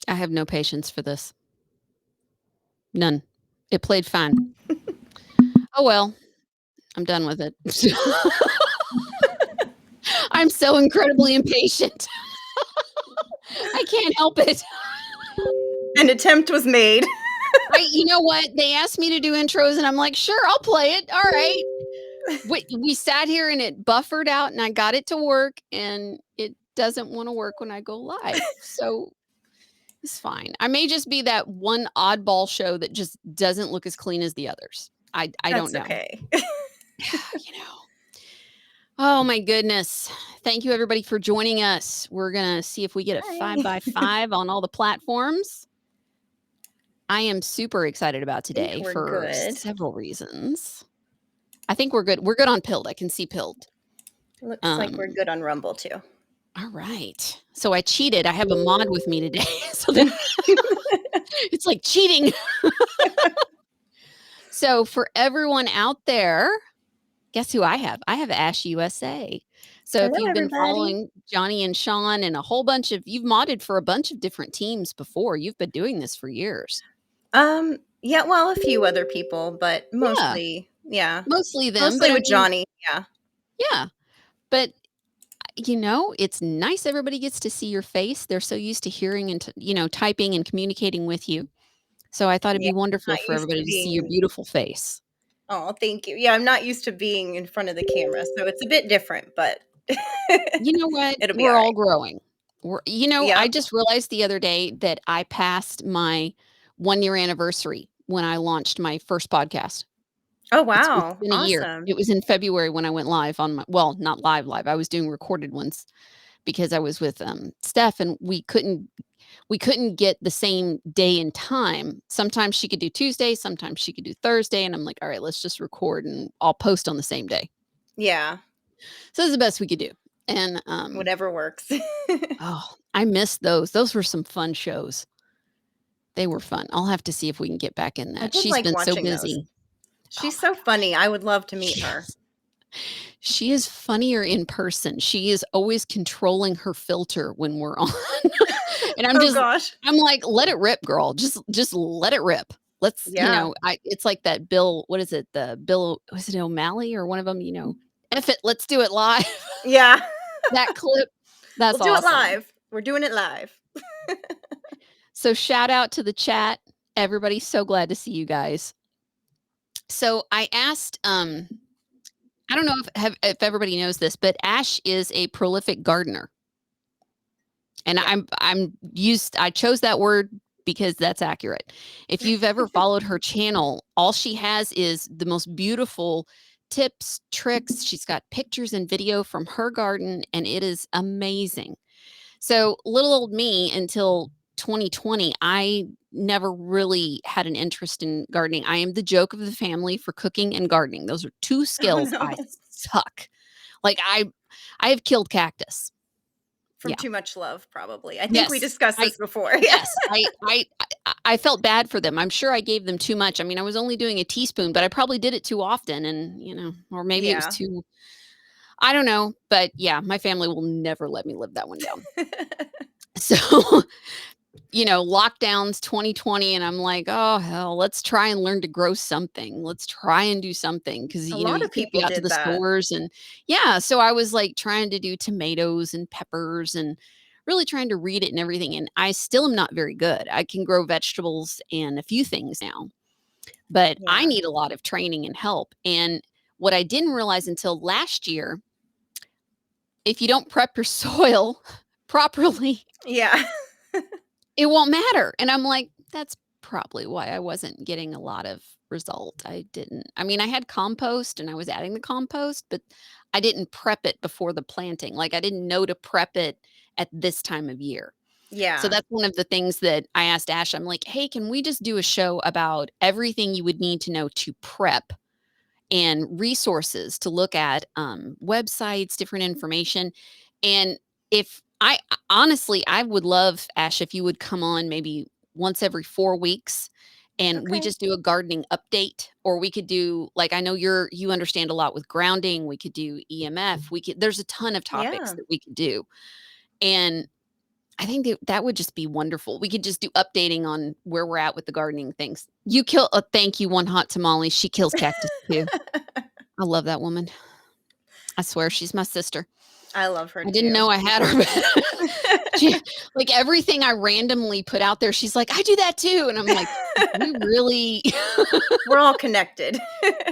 I have no patience for this. None. It played fine. Oh, well, I'm done with it. I'm so incredibly impatient. I can't help it. An attempt was made. You know what? They asked me to do intros, and I'm like, sure, I'll play it. All right. We sat here, and it buffered out, and I got it to work, and it doesn't want to work when I go live. So it's fine. I may just be that one oddball show that just doesn't look as clean as the others. I don't know. Okay. You know. Oh my goodness. Thank you everybody for joining us. We're going to see if we get a 5x5 on all the platforms. I am super excited about today for several reasons. I think we're good. We're good on Pilled. I can see Pilled. Looks like we're good on Rumble too. All right. So I cheated. I have a mod with me today. So it's like cheating. So for everyone out there, guess who I have? I have AshUSA. So Hello, if you've been everybody. following Johnny and Sean and a whole bunch of, you've modded for a bunch of different teams before. You've been doing this for years. Yeah, well, a few other people, but mostly, yeah. Mostly them. Mostly but with Johnny, yeah. Yeah. But, you know, it's nice everybody gets to see your face. They're so used to hearing and, typing and communicating with you. So I thought it'd be wonderful for everybody to see your beautiful face. Oh, thank you. Yeah, I'm not used to being in front of the camera, so it's a bit different, but you know what? It'll be We're all right. growing. I just realized the other day that I passed my 1-year anniversary when I launched my first podcast. Oh, wow. It's been a year. It was in February when I went live on my, well, not live. I was doing recorded ones because I was with Steph, and we couldn't get the same day and time. Sometimes she could do Tuesday, sometimes she could do Thursday, and I'm like, all right, let's just record and I'll post on the same day. Yeah. So that's the best we could do. And whatever works. Oh, I missed those. Those were some fun shows. They were fun. I'll have to see if we can get back in that. She's been so busy. Those. She's so funny. I would love to meet her. She is funnier in person. She is always controlling her filter when we're on. And I'm I'm like, let it rip, girl. Just let it rip. Let's, it's like that Bill, what is it? Was it O'Malley or one of them, F it, let's do it live. Yeah. That clip. That's we'll do it live. We're doing it live. So shout out to the chat. Everybody's so glad to see you guys. So I asked, I don't know if everybody knows this, but Ash is a prolific gardener. And I chose that word because that's accurate. If you've ever followed her channel, all she has is the most beautiful tips, tricks. She's got pictures and video from her garden, and it is amazing. So little old me until 2020, I never really had an interest in gardening. I am the joke of the family for cooking and gardening. Those are two skills I suck. Like I have killed cactus. From too much love, probably. I think we discussed this before. Yes, I felt bad for them. I'm sure I gave them too much. I mean, I was only doing a teaspoon, but I probably did it too often, and or maybe it was too. I don't know, but yeah, my family will never let me live that one down. So, lockdowns 2020, and I'm like, oh hell, let's try and learn to grow something. Let's try and do something because a lot of people out to the stores, and so I was like trying to do tomatoes and peppers and really trying to read it and everything. And I still am not very good. I can grow vegetables and a few things now, but I need a lot of training and help. And what I didn't realize until last year, if you don't prep your soil properly, it won't matter. And I'm like, that's probably why I wasn't getting a lot of result. I had compost and I was adding the compost, but I didn't prep it before the planting. Like I didn't know to prep it at this time of year. Yeah. So that's one of the things that I asked Ash. I'm like, hey, can we just do a show about everything you would need to know to prep and resources to look at, websites, different information. And honestly, I would love, Ash, if you would come on maybe once every 4 weeks and we Okay. just do a gardening update, or we could do, like, I know you understand a lot with grounding. We could do EMF. There's a ton of topics Yeah. that we could do. And I think that would just be wonderful. We could just do updating on where we're at with the gardening things. Thank you, One Hot Tamale. She kills cactus too. I love that woman. I swear she's my sister. I love her I didn't too. know I had her. But she, like, everything I randomly put out there, she's like, I do that too. And I'm like, we really, We're all connected.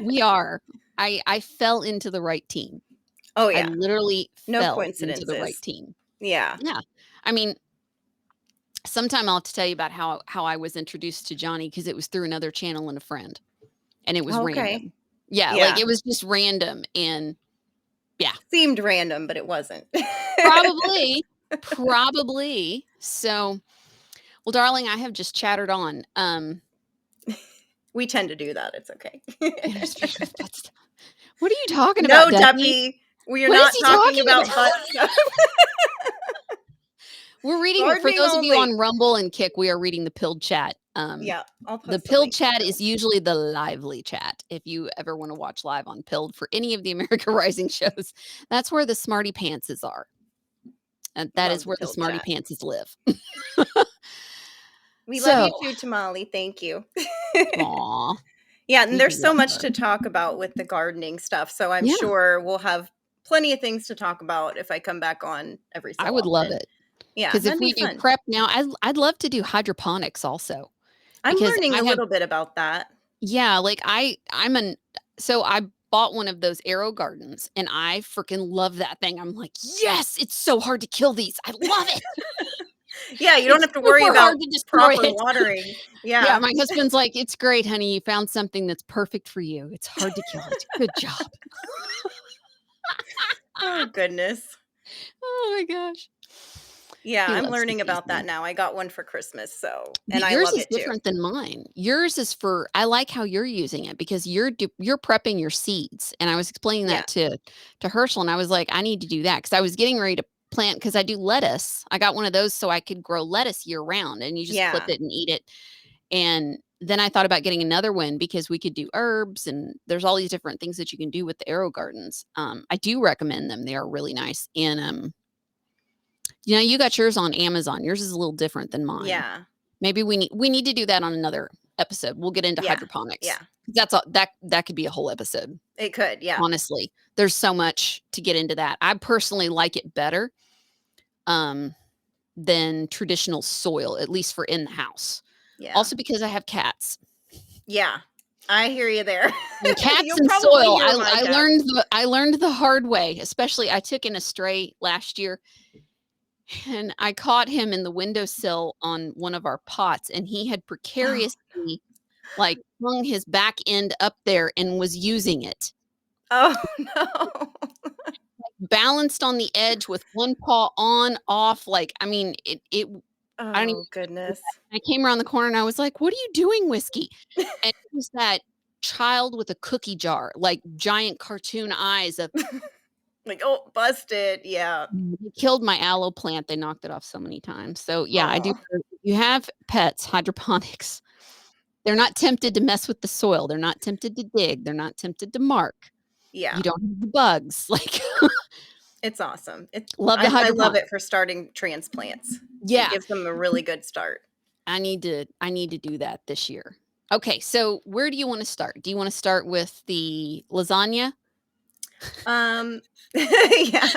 we are. I fell into the right team. Oh, I yeah. literally No fell into the right coincidences. team. Yeah. Yeah. I mean, sometime I'll have to tell you about how I was introduced to Johnny, because it was through another channel and a friend, and it was Okay. random. Yeah, like, Yeah. it was just random, and yeah, Seemed random, but it wasn't. probably, probably. So, well, darling, I have just chattered on. We tend to do that. It's okay. Interspecies butt stuff. What are you talking about, No, Duffy? Duppy. We are What is not he talking talking about butt about? stuff. We're reading, for Gardening those of you only. on Rumble and Kick, we are reading the Pilled Chat. Yeah, I'll The post a Pilled link Chat too. is usually the lively chat. If you ever want to watch live on Pilled for any of the America Rising shows, that's where the smarty pantses are. And that Love is the where the pill smarty chat. pantses live. We love So, you too, Tamale. Thank you. aw, Yeah, and we do there's so love much her. to talk about with the gardening stuff. So I'm Yeah, sure we'll have plenty of things to talk about if I come back on every I so would love often. it. Yeah, Because if that'd be we do fun. prep now, I'd love to do hydroponics also. I'm Because learning I a have, little bit about that. yeah, like, so I bought one of those Arrow gardens, and I freaking love that thing. I'm like, yes, it's so hard to kill these. I love it. Yeah, you don't It's have to worry super about hard to destroy proper it. watering. Yeah, Yeah. my husband's like, "It's great, honey. You found something that's perfect for you. It's hard to kill it. Good job." Oh, goodness. Oh my gosh. Yeah, He I'm loves to learning tease about that me. now. I got one for Christmas, so and But I yours love is it too. different than mine. Yours is for, I like how you're using it, because you're prepping your seeds, and I was explaining Yeah. that to Herschel, and I was like, "I need to do that," because I was getting ready to plant, because I do lettuce. I got one of those so I could grow lettuce year round, and you just clip Yeah. it and eat it. And then I thought about getting another one, because we could do herbs, and there's all these different things that you can do with the Arrow gardens. I do recommend them. They are really nice. And you got yours on Amazon. Yours is a little different than mine. Yeah. Maybe we need to do that on another episode. We'll get into Yeah. hydroponics. Yeah. That's all, that could be a whole episode. It could. Yeah. Honestly, there's so much to get into that. I personally like it better um, than traditional soil, at least for in the house. Yeah. Also, because I have cats. Yeah. I hear you there. And cats You'll and probably soil, hear my I cat. learned the hard way. Especially, I took in a stray last year, and I caught him in the windowsill on one of our pots, and he had Oh. precariously, like, hung his back end up there and was using it. Oh, no. Balanced on the edge with one paw on, off, like, I mean, it I don't even Oh, goodness. I came around the corner, and I was like, "What are you doing, Whiskey?" And it was that child with a cookie jar, like, giant cartoon eyes of, Like, "Oh, busted." Yeah. they killed my aloe plant. They knocked it off so many times. So, yeah, I do. Oh. If you have pets, hydroponics, they're not tempted to mess with the soil. They're not tempted to dig. They're not tempted to mark. Yeah. You don't have the bugs. Like, It's awesome. love the I love hydroponic. it for starting transplants. It Yeah, gives them a really good start. I need to do that this year. Okay, so where do you wanna start? Do you wanna start with the lasagna? Um, yeah.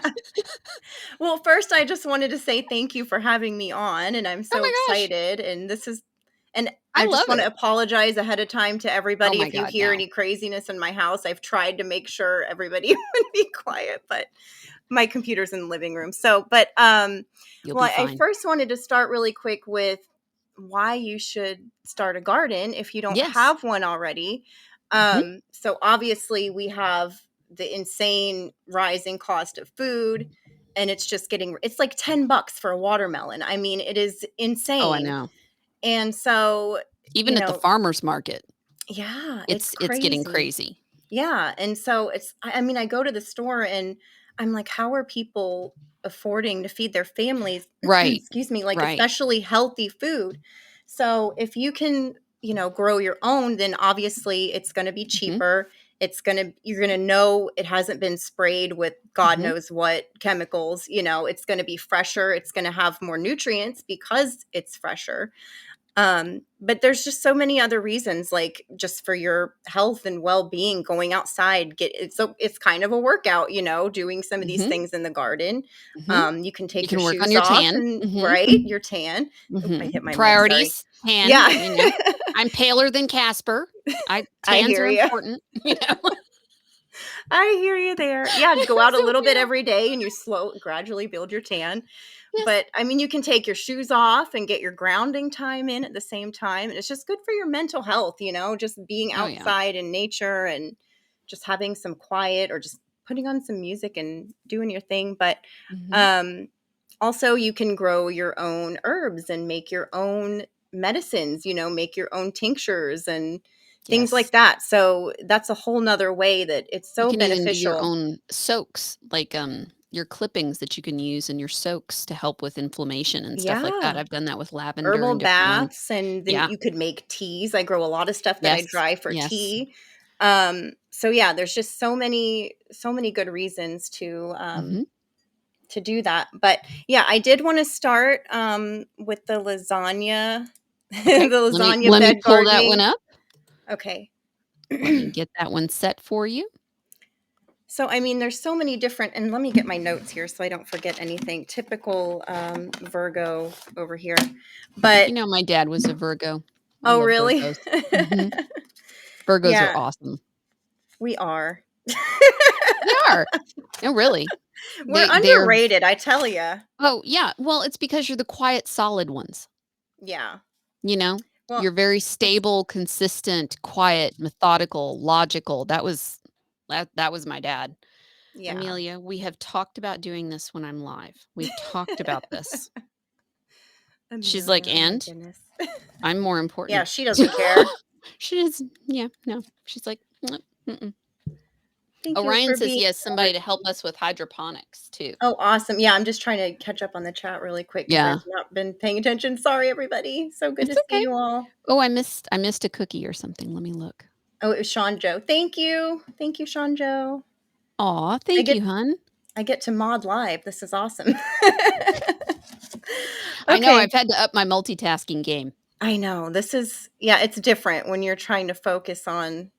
Well, first, I just wanted to say thank you for having me on, and I'm Oh so my gosh, excited. And I I love just want to it. apologize ahead of time to Oh everybody my if you god, hear no. any craziness in my house. I've tried to make sure everybody would be quiet, but my computer's in the living room. You'll Well, be I fine. first wanted to start really quick with why you should start a garden if you don't Yes. have one already. Mhm. So obviously we have the insane rising cost of food, and it's like $10 for a watermelon. I mean, it is Oh, I insane. know. And so, Even at the farmer's market, yeah, it's it's getting crazy. crazy. Yeah, and so I mean, I go to the store and I'm like, how are people affording to feed their families, Right, excuse me, like, right. especially healthy food? So, if you can, grow your own, then obviously it's going to be cheaper. You're going to know it hasn't been sprayed with God knows what chemicals. It's going to be fresher. It's going to have more nutrients because it's fresher. But there's just so many other reasons, like just for your health and well-being, going outside, it's kind of a workout, doing some of these things in the garden. You can take your work on shoes your off tan. and right, your tan. Oh, I hit my mic, sorry. Priorities, tan. Yeah. I'm paler than Casper. I Tans hear are you. important. I hear you there. Yeah, go out a So, little bit every day and you gradually build your tan. Yes. But I mean, you can take your shoes off and get your grounding time in at the same time. And it's just good for your mental health, just being outside in nature and just having some quiet or just putting on some music and doing your thing. But also you can grow your own herbs and make your own medicines, make your own tinctures and things like that. So that's a whole nother way that it's so you can even do your beneficial. own soaks, like your clippings that you can use in your soaks to help with inflammation and stuff like that. Yeah. I've done that with lavender Herbal and different ones. baths, and then Yeah. you could make teas. I grow a lot of stuff that I Yes. dry for Yes. tea. So yeah, there's just so many good reasons to do that. But yeah, I did want to start with the lasagna, Okay. the lasagna let me bed pull that one gardening. up. Okay. Let me get that one set for you. So, I mean, there's so many different, and let me get my notes here so I don't forget anything. Typical Virgo over here. But my dad was a Virgo. I oh, love really? Virgos. Virgos are Yeah, awesome. we are. They are. No, really. We're They're underrated, I tell you. Oh, yeah. Well, it's because you're the quiet, solid ones. Yeah. You're Well, very stable, consistent, quiet, methodical, logical. That was my dad. yeah. Amelia, we have talked about doing this when I'm live. We've talked about this. She's like, Amelia, oh my and goodness. I'm more important. Yeah, she doesn't care. She is. Yeah, no. She's like, mm-mm. Thank you Orion for says being he has somebody to help us with hydroponics too. Oh, awesome. Yeah, I'm just trying to catch up on the chat really quick because Yeah. I've not been paying attention. Sorry, everybody. So good to It's see okay. you all. Oh, I missed a cookie or something. Let me look. Oh, it was Sean Joe. Thank you. Thank you, Sean Joe. Aw, thank you, hon. I get to mod live. This is awesome. I know, Okay. I've had to up my multitasking game. I know. It's different when you're trying to focus on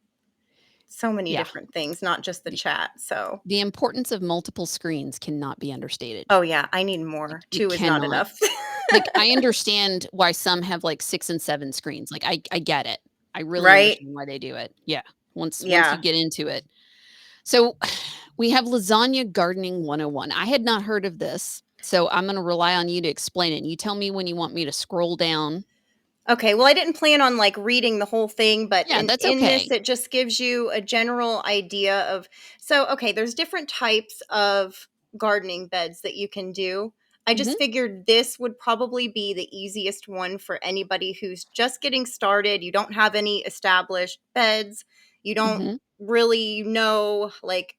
so many different things, not just the chat. So the importance of multiple screens cannot be understated. Oh yeah, I need more. You 2 is not cannot. enough. Like, I understand why some have like 6 and 7 screens. Like, I get it. I really Right? understand why they do it. Yeah. Once you Yeah. get into it. So we have Lasagna Gardening 101. I had not heard of this, so I'm gonna rely on you to explain it. And you tell me when you want me to scroll down. Okay, well, I didn't plan on like reading the whole thing, but Yeah, that's in this, okay. it just gives you a general idea of. So, okay, there's different types of gardening beds that you can do. I just figured this would probably be the easiest one for anybody who's just getting started. You don't have any established beds. You don't really know like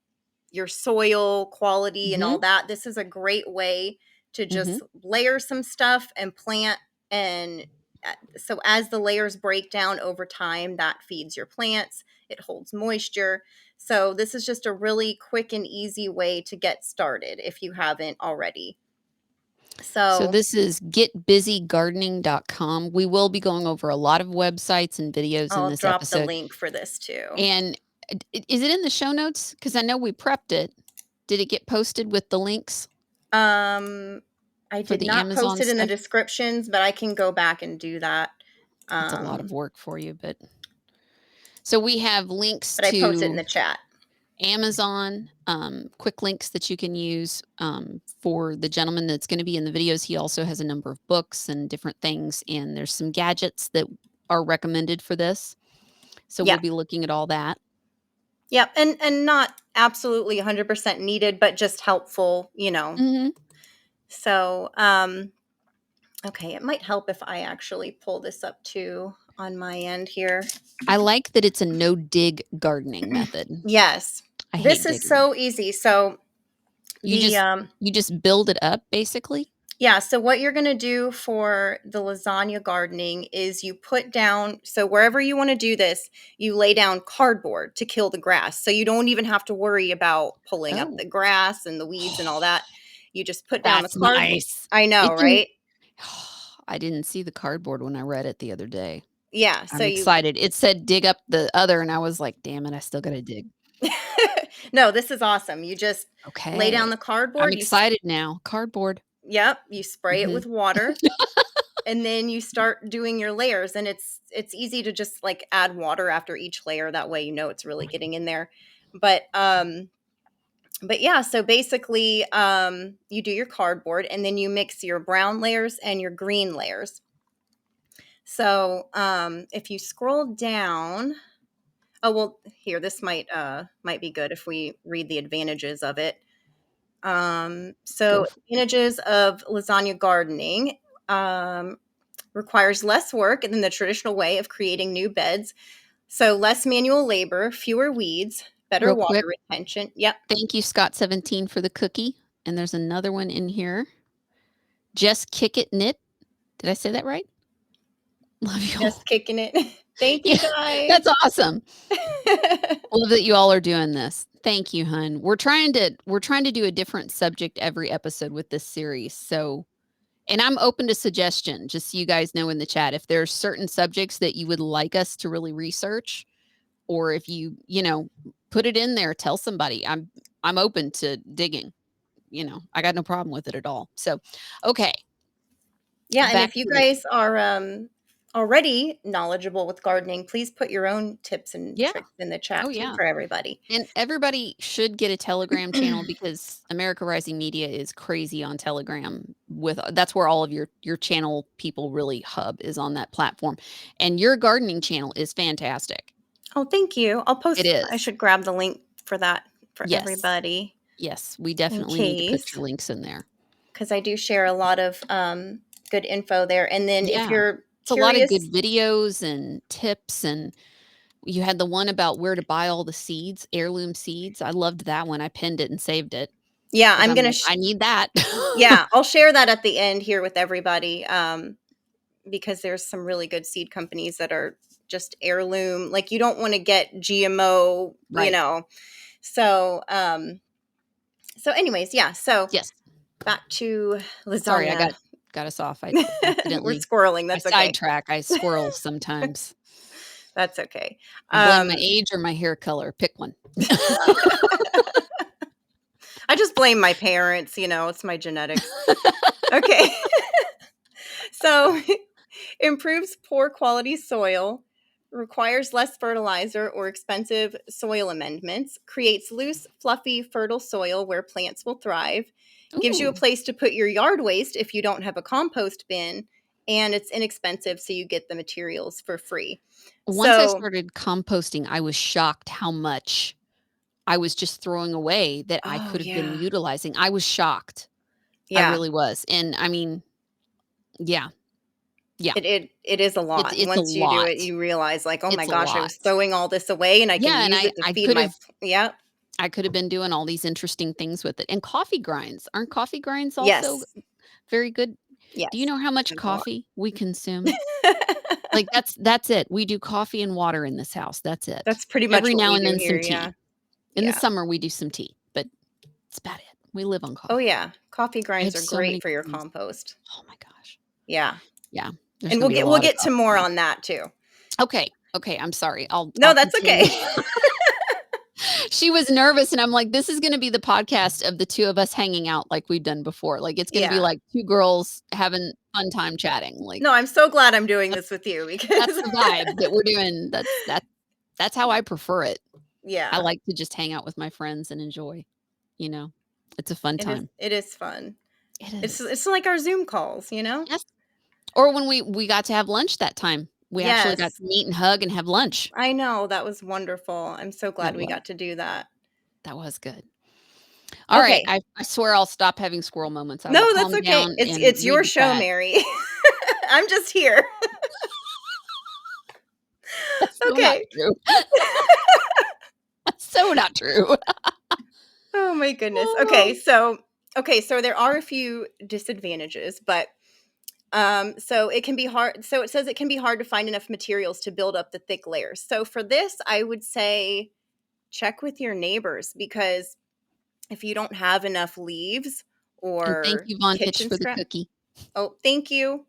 your soil quality and all that. This is a great way to just layer some stuff and plant. And so as the layers break down over time, that feeds your plants. It holds moisture. So this is just a really quick and easy way to get started if you haven't already. So this is getbusygardening.com. We will be going over a lot of websites and videos in I'll this drop the episode. link for this too. And is it in the show notes? Because I know we prepped it. Did it get posted with the links? I did not Amazon post it in the stuff? descriptions, but I can go back and do that. It's a lot of work for you, but so we have links But I post it in to the chat. Amazon, quick links that you can use for the gentleman that's going to be in the videos. He also has a number of books and different things, and there's some gadgets that are recommended for this. So we'll be looking at all that. Yep, and not absolutely 100% needed, but just helpful, So, okay, it might help if I actually pull this up too on my end here. I like that it's a no-dig gardening method. Yes. This is so easy. So you just build it up basically? Yeah, so what you're going to do for the lasagna gardening is you put down, so wherever you want to do this, you lay down cardboard to kill the grass. So you don't even have to worry about pulling up Oh, the grass and the weeds and all that. You just put down the that's cardboard. nice. I know, It didn't right? I didn't see the cardboard when I read it the other day. Yeah, so I'm you excited. It said dig up the other, and I was like, "Damn it, I still gotta dig." No, this is awesome. You just lay down Okay. the I'm cardboard, excited now. Cardboard. yep, you spray it Mhm. with water, and then you start doing your layers, and it's easy to just like add water after each layer, that way you know it's really getting in there. But yeah, so basically you do your cardboard and then you mix your brown layers and your green layers. So if you scroll down, oh well, here, this might be good if we read the advantages of it. Go So f advantages of lasagna gardening. Requires less work than the traditional way of creating new beds. So less manual labor, fewer weeds, better real water quick. retention. Yep. Thank you, Scott17, for the cookie, and there's another one in here. Just Kick It Knit. Did I say that right? Love you Just all. kicking it. Thank Yeah, you guys. that's awesome. Love that you all are doing this. Thank you, hun. We're trying to do a different subject every episode with this series. So, and I'm open to suggestion, just so you guys know in the chat if there's certain subjects that you would like us to really research, or if you put it in there, tell somebody. I'm open to digging. I got no problem with it at all. So, okay, Yeah, and back if you to the guys are already knowledgeable with gardening, please put your own tips and yeah. tricks in the Oh chat too yeah. for everybody. And everybody should get a Telegram channel because America Rising Media is crazy on Telegram. That's where all of your channel people really hub is on that platform. And your gardening channel is fantastic. Oh, thank you. It I is. should grab the link for that for Yes. everybody Yes, we in definitely need to put case, your links in there. because I do share a lot of good info there. And then if Yeah. you're It's a lot of good curious, videos and tips, and you had the one about where to buy all the seeds, heirloom seeds. I loved that one. I pinned it and saved it yeah, because I'm like, I need that. yeah, I'll share that at the end here with everybody, because there's some really good seed companies that are just heirloom. Like, you don't want to get GMO, Right. So, so anyways, yeah. So Yes. back to Sorry, I lasagna. got us off. I We're accidentally squirreling. I That's okay. sidetrack. I squirrel sometimes. That's okay. I blame my Um, age or my hair color. Pick one. I just blame my parents. It's my genetics. Okay. So improves poor quality soil, requires less fertilizer or expensive soil amendments, creates loose, fluffy, fertile soil where plants will thrive, gives you a Ooh. place to put your yard waste if you don't have a compost bin, and it's inexpensive, so you get the materials for free. Once I So, started composting, I was shocked how much I was just throwing away that I oh could have been yeah. utilizing. I was shocked. I Yeah, really was. And I mean, yeah. Yeah. it is a It's lot. it's a Once you do it, lot. you realize, like, oh my It's a gosh, I lot. was throwing all this away and I can Yeah, and use I it to I feed could my have yeah. I could have been doing all these interesting things with it. And coffee grinds. Aren't coffee grinds also Yes. very good? Do you Yes. know how much There's a lot. coffee we consume? Like, that's it. We do coffee and water in this house, that's it. That's pretty much Every what now we and do then here, some yeah. tea. In the Yeah. summer, we do some tea, but it's about it. We live on Oh, coffee. yeah. Coffee I grinds have are so great many for your things. compost. Oh my gosh. Yeah. Yeah, there's And gonna be a we'll lot of get to coffee more grinds. on that too. Okay, okay, I'm sorry. I'll No, that's continue. okay. She was nervous, and I'm like, "This is gonna be the podcast of the 2 of us hanging out like we've done before." Like, it's gonna be Yeah. like 2 girls having fun time chatting, like, No, I'm so glad I'm doing that's this with you that's because the vibe that we're doing. That's how I prefer it. I yeah, like to just hang out with my friends and enjoy, you know? It's a fun time. it is fun. It It's is. it's like our Zoom calls, you know? Yes. Or when we got to have lunch that time. We actually got Yes. to meet and hug and have lunch. I know, that was wonderful. I'm so That glad we was got to do that. that was good. Alright, Okay. I swear I'll stop having squirrel moments. I will No, that's calm okay. down and It's read your the show, chat. Mary. I'm just here. That's so not Okay. true. That's so not true. Oh my goodness. Okay, Oh. so Okay, so there are a few disadvantages, but so it can be hard. So it says it can be hard to find enough materials to build up the thick layers. So for this, I would say check with your neighbors, because if you don't have enough leaves And thank or you, Von Hitch, kitchen for the scrap, cookie. oh, thank you.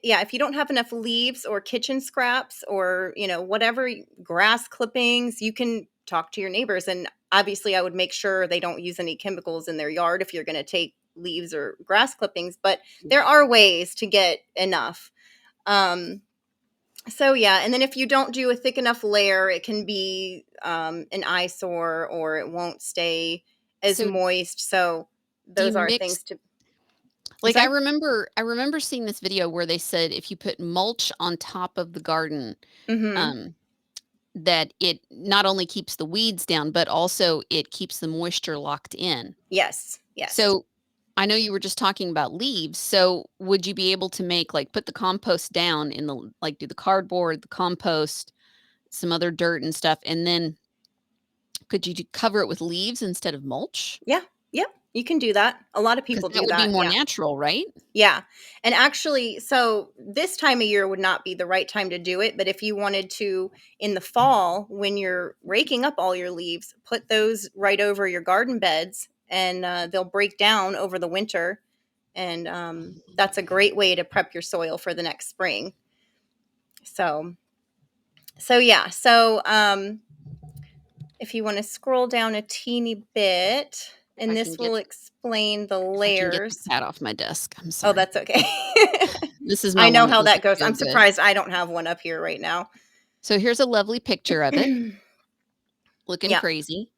Yeah, if you don't have enough leaves or kitchen scraps or, whatever, grass clippings, you can talk to your neighbors. And obviously, I would make sure they don't use any chemicals in their yard if you're going to take leaves or grass clippings. But there are ways to get enough. So yeah, and then if you don't do a thick enough layer, it can be an eyesore, or it won't stay as So moist. So do you those are mix things to. I'm like sorry. I remember seeing this video where they said if you put mulch on top of the garden, Mm-hmm. um, that it not only keeps the weeds down, but also it keeps the moisture locked in. Yes. Yes. So I know you were just talking about leaves. So would you be able to make like put the compost down in the like do the cardboard, the compost, some other dirt and stuff, and then could you cover it with leaves instead of mulch? Yeah. Yep. You can do that. A lot of Because people that do would be that. more Yeah. natural, right? Yeah. And actually, so this time of year would not be the right time to do it. But if you wanted to, in the fall, when you're raking up all your leaves, put those right over your garden beds, and they'll break down over the winter. And that's a great way to prep your soil for the next spring. So, yeah. So, if you want to scroll down a teeny bit, If I and can this get will explain the if I can get the layers. cat off my desk. I'm Oh, sorry. that's okay. This is my I know one that how that doesn't goes. feel I'm good. surprised I don't have one up here right now. So here's a lovely picture of it, looking Yeah. crazy.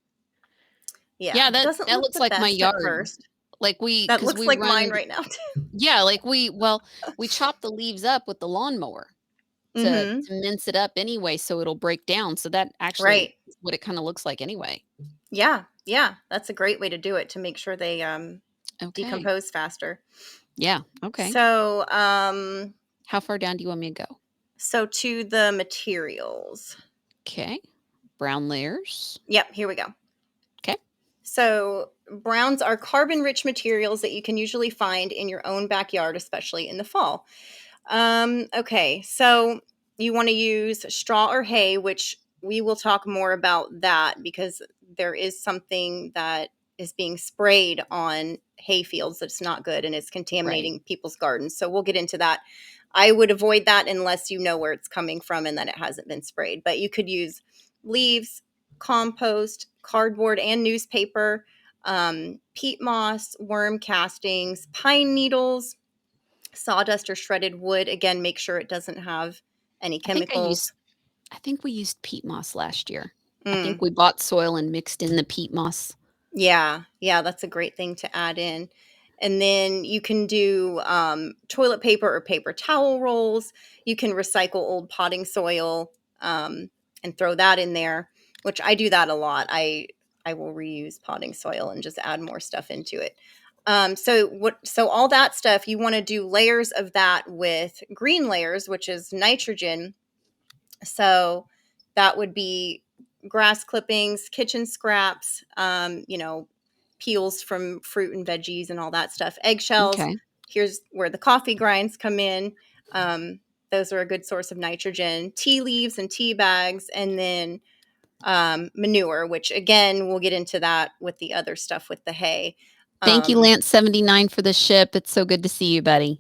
Yeah. Yeah, Doesn't that look looks the like my best at yard. first. Like That cause looks we like mine run right now too. yeah, like we chop the leaves up with the lawnmower Mhm. to mince it up anyway so it'll break down. So that actually Right. is what it kinda looks like anyway. Yeah. Yeah. That's a great way to do it, to make sure they Okay. decompose faster. Yeah, okay. So, How far down do you want me to go? to the materials. Okay. Brown layers. Yep, here we go. Okay. So, browns are carbon rich materials that you can usually find in your own backyard, especially in the fall. Okay, so you want to use straw or hay, which we will talk more about that, because there is something that is being sprayed on hay fields that's not good, and it's Right. contaminating people's gardens. So we'll get into that. I would avoid that unless you know where it's coming from and that it hasn't been sprayed. But you could use leaves, compost, cardboard, and newspaper, peat moss, worm castings, pine needles, sawdust or shredded wood. Again, make sure it doesn't have any I think chemicals. I think we used peat moss last year. I think Mm, we bought soil and mixed in the peat moss. yeah, yeah, that's a great thing to add in. And then you can do toilet paper or paper towel rolls. You can recycle old potting soil, and throw that in there, which I do that a lot. I will reuse potting soil and just add more stuff into it. So all that stuff, you want to do layers of that with green layers, which is nitrogen. So that would be grass clippings, kitchen scraps, peels from fruit and veggies and all that stuff, eggshells. Okay. Here's where the coffee grinds come in. Um, those are a good source of nitrogen. Tea leaves and tea bags, and then manure, which again, we'll get into that with the other stuff with the hay. Thank you, Um, Lance79 for the ship. It's so good to see you, buddy.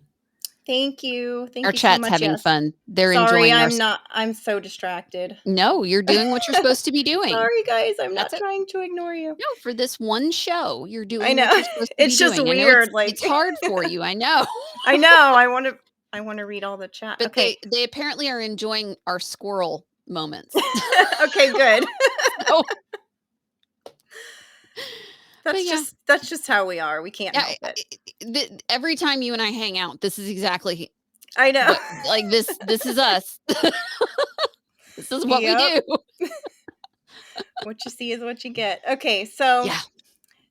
Thank you. Our Thank you so chat's much. having Yes. fun. They're Sorry, enjoying our I'm not, I'm so distracted. No, you're doing what you're supposed to be doing. Sorry, guys. I'm That's not a trying to ignore you. No, for this one show, you're I doing know. what you're supposed to be It's just doing. I know weird. it's hard for you, I know. I know. I want to read all the chat. But Okay. they apparently are enjoying our squirrel moments. Okay, good. So but yeah. That's just how we are. We can't Yeah, help it. every time you and I hang out, this is exactly I know. what like this is us. This is what we Yep. do. What you see is what you get. Okay, so Yeah,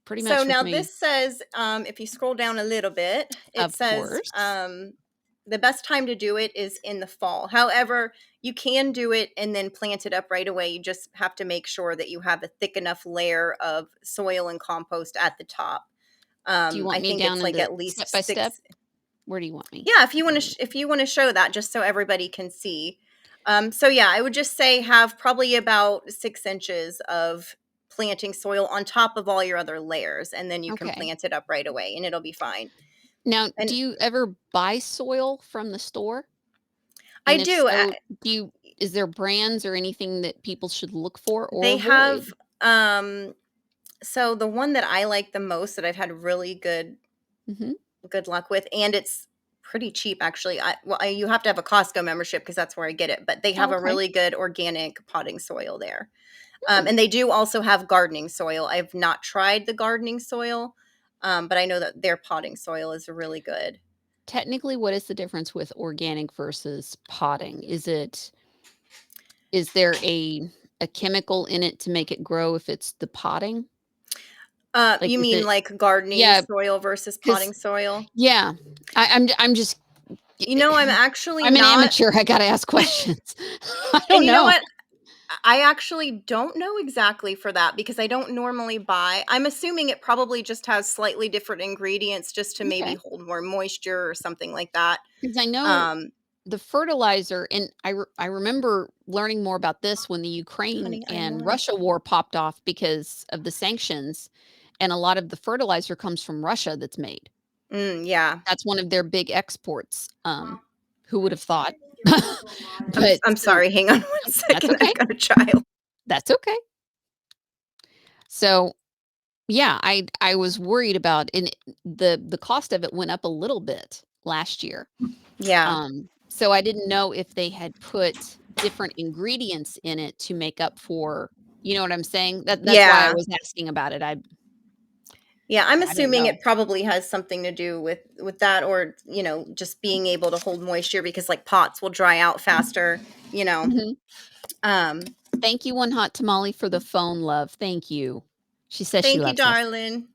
pretty much with now me. this says, if you scroll down a little bit, it Of says course. the best time to do it is in the fall. However, you can do it and then plant it up right away. You just have to make sure that you have a thick enough layer of soil and compost at the top. Do you want I me think down it's in like the at step least by step? 6. Where do you want me? Yeah, if you want to show that just so everybody can see. So yeah, I would just say have probably about 6 inches of planting soil on top of all your other layers, and then you can Okay. plant it up right away, and it'll be fine. Now, And do you ever buy soil from the store? I And if do. so, is there brands or anything that people should look for or They have avoid? um so the one that I like the most that I've had really Mhm. good luck with, and it's pretty cheap actually. You have to have a Costco membership because that's where I get it, but they Oh, have a okay. really good organic potting soil there. Hmm. And they do also have gardening soil. I've not tried the gardening soil, but I know that their potting soil is really good. Technically, what is the difference with organic versus potting? Is there a chemical in it to make it grow if it's the potting? Like, You is mean it like gardening yeah, soil versus because potting soil? yeah. I'm just I'm actually I'm an not. amateur, I gotta ask questions. I And don't you know know. what? I actually don't know exactly for that because I don't normally buy. I'm assuming it probably just has slightly different ingredients just to maybe Okay, hold more moisture or something like that. because I know Um, the fertilizer and I remember learning more about this when the Ukraine Honey, I and won. Russia war popped off because of the sanctions, and a lot of the fertilizer comes from Russia that's made. Yeah. That's one of their big exports, who would have thought? I'm But I'm so sorry. Hang on one that's second. okay, I've got a child. that's okay. So, yeah, I was worried about and the cost of it went up a little bit last year. Yeah. So I didn't know if they had put different ingredients in it to make up for you know what I'm saying? That's why I Yeah. was asking about it. Yeah, I'm I don't assuming know. it probably has something to do with that, or, just being able to hold moisture because like pots will dry out faster, you know. Mhm. Um, Thank you, One Hot Tamale, for the phone love. Thank you. She says she Thank you, loves us. darling.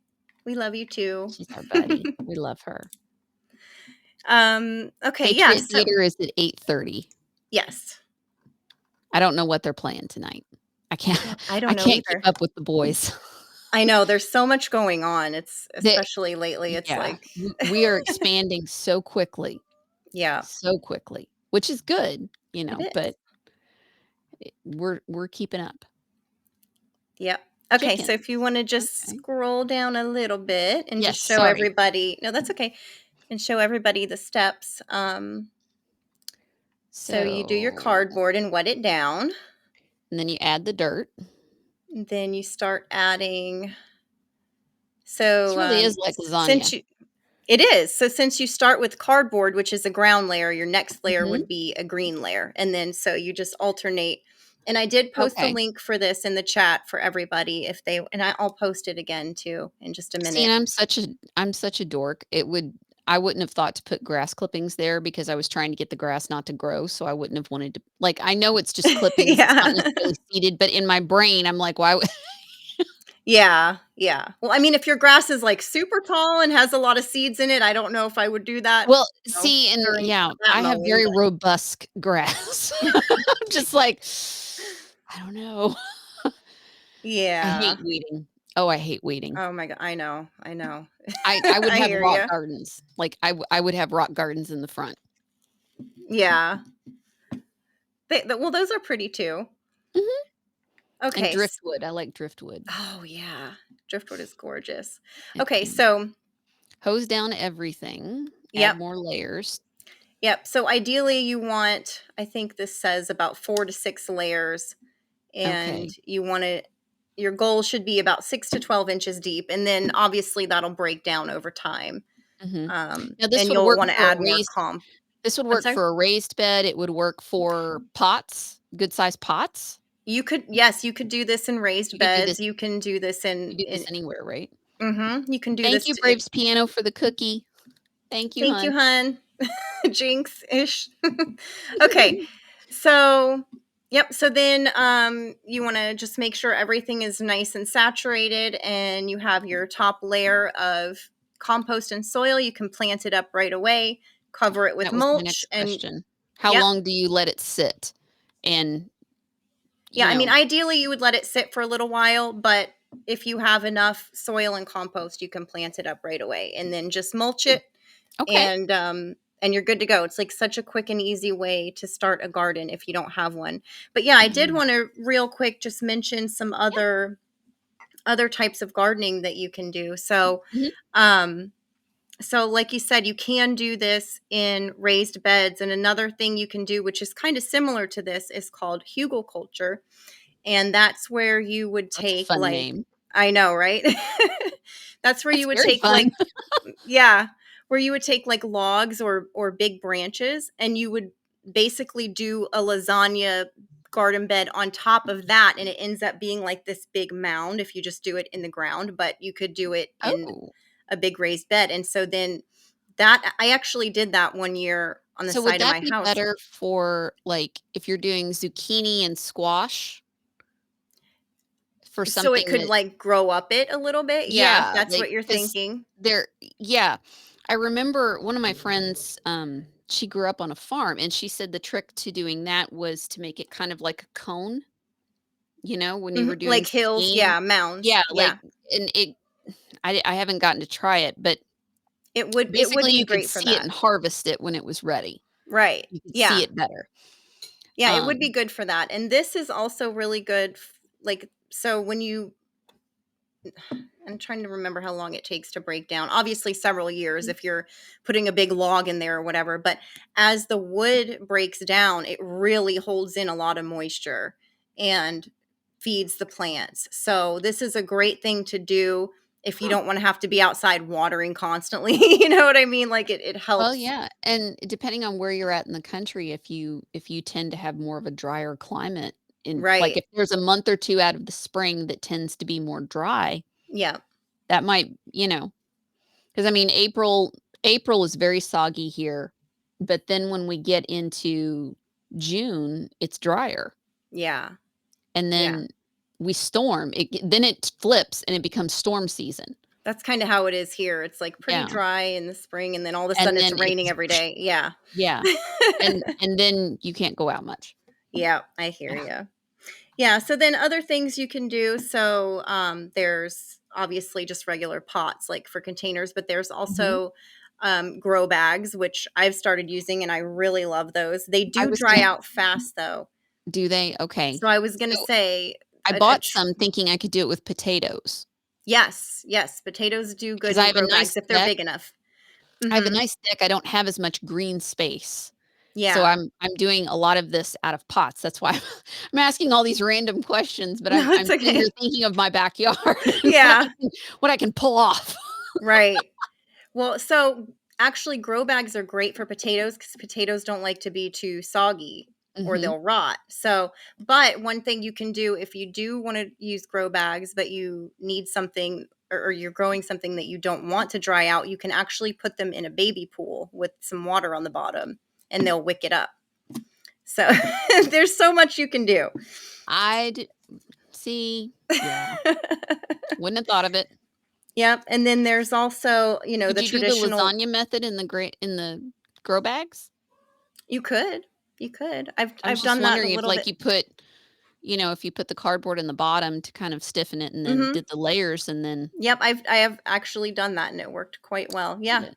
We love you too. She's our buddy. We love her. Okay, yeah, Patriot so Theater is at 8:30. yes. I don't know what they're playing tonight. I can't Yeah, I I don't know can't keep either. up with the boys. I know there's so much going on. It's They especially lately. It's yeah, like we are expanding yeah, so quickly, which is good, it but is. we're keeping up. Yep. Okay, so if you Chickens. want to just Okay. scroll down a little bit and Yes, just show sorry. everybody. No, that's okay. And show everybody the steps. So you do your So cardboard and wet it down. and then you add the dirt. Then you start adding. This So really is like since lasagna. you It is. So since you start with cardboard, which is a ground layer, your next layer Mhm. would be a green layer. And then so you just alternate. And I did post a Okay. link for this in the chat for everybody if they and I'll post it again too in just a See, and minute. I'm such a dork. I wouldn't have thought to put grass clippings there because I was trying to get the grass not to grow, so I wouldn't have wanted to like, I know it's just clippings, it's not Yeah. necessarily seeded, but in my brain, I'm like, "Why would" Yeah. Yeah. Well, I mean, if your grass is like super tall and has a lot of seeds in it, I don't know if I would do that, Well, you know, see, and during yeah, that I have mowing. very robust grass. I'm just like, I don't know. I Yeah. hate weeding. Oh, I hate weeding. Oh my god, I know. I know. I would I have hear rock you. gardens. Like, I would have rock gardens in the front. Yeah. Well, those are pretty too. Mhm. And Okay. driftwood, I like driftwood. Oh, yeah. Driftwood is gorgeous. Okay, Okay. so Hose down everything, add yep, more layers. yep. So ideally you want, I think this says about 4 to 6 layers, and Okay. your goal should be about 6 to 12 inches deep, and then obviously that'll break down over time. Mhm. Now And you'll wanna add more this would I'm work sorry? for a raised bed, it would work for pots, good sized pots. Yes, you could do this in raised You could do beds. this You can do this you do this anywhere, right? you can do Thank this you, Braves Piano, for the cookie. Thank you, Thank you, hon. hun. Jinx-ish. Okay. So, yep. So then you want to just make sure everything is nice and saturated and you have your top layer of compost and soil. You can plant it up right away, cover it with That was my mulch, next and question. How yep. long do you let it sit? And, Yeah, you I mean know ideally you would let it sit for a little while, but if you have enough soil and compost, you can plant it up right away, and then just mulch it, Okay. and you're good to go. It's like such a quick and easy way to start a garden if you don't have one. But yeah, I did Mm. want to real quick just mention some Yeah. other types of gardening that you can do. So, Mhm. um, so like you said, you can do this in raised beds. And another thing you can do, which is kind of similar to this, is called hugelkultur. And that's where you would That's a take fun like, name. I know, right? That's where That's you would very take fun. like, yeah, where you would take like logs or big branches, and you would basically do a lasagna garden bed on top of that, and it ends up being like this big mound if you just do it in the ground, but you could do it in Oh. a big raised bed. And so then that I actually did that one year on the So would side of that my be house. better for, like, if you're doing zucchini and squash for So it something could that like grow up it a little bit. Yeah, if yeah, that's like, what you're 'cause thinking. there yeah. I remember one of my friends, she grew up on a farm, and she said the trick to doing that was to make it kind of like a cone, when you were Mhm. doing Like hills, zucchini. yeah, mounds. Yeah, like Yeah. and I haven't gotten to try it, but It would basically be you could great for see it that. and harvest it when it was ready. Right. You could see Yeah. it better. Yeah, it would be Um good for that. And this is also really good like so when you I'm trying to remember how long it takes to break down. Obviously, several years if you're putting a big log in there or whatever. But as the wood breaks down, it really holds in a lot of moisture and feeds the plants. So, this is a great thing to do if you Huh. don't want to have to be outside watering constantly. You know what I mean? Like it Well, helps. yeah, and depending on where you're at in the country, if you tend to have more of a drier climate like, Right. if there's a month or 2 out of the spring that tends to be more dry, Yeah. that might, because I mean, April is very soggy here, but then when we get into June, it's drier, Yeah. and Yeah. then we storm. Then it flips and it becomes storm season. That's kind of how it is here. It's like pretty Yeah, dry in the spring and then all of a and sudden it's then raining it's every day. Yeah. yeah, and then you can't go out much. Yeah, I hear Yeah. you. Yeah, so then other things you can do. So there's obviously just regular pots, like for containers, but there's Mhm. also grow bags, which I've started using and I really love those. They I do was dry gonna out fast though. do they? Okay. So I was going to So, say, I bought some thinking I could do it with potatoes yes, yes, potatoes do good because I in have a grow bags nice if they're deck. big enough. I have a Hmm. nice deck, I don't have as much green space. So Yeah, I'm doing a lot of this out of pots. That's why I'm asking all these random questions, but I'm no, it's I'm sitting here okay. thinking of my backyard and Yeah, what I can pull off. right. Well, so actually, grow bags are great for potatoes because potatoes don't like to be too soggy or Mhm. they'll rot. So, but one thing you can do if you do want to use grow bags, but you need something or you're growing something that you don't want to dry out, you can actually put them in a baby pool with some water on the bottom and they'll wick it up. So, there's so much you can do. I'd see, yeah, wouldn't have thought of it. Yep. And then there's also, Would the you do the traditional, lasagna method in the grow bags? you could. You could. I've I was I've just done that a wondering if, little like, bit. if you put the cardboard in the bottom to kind of stiffen it and then Mhm. did the layers and then Yep, I have actually done that and it worked quite well. Yeah. yeah.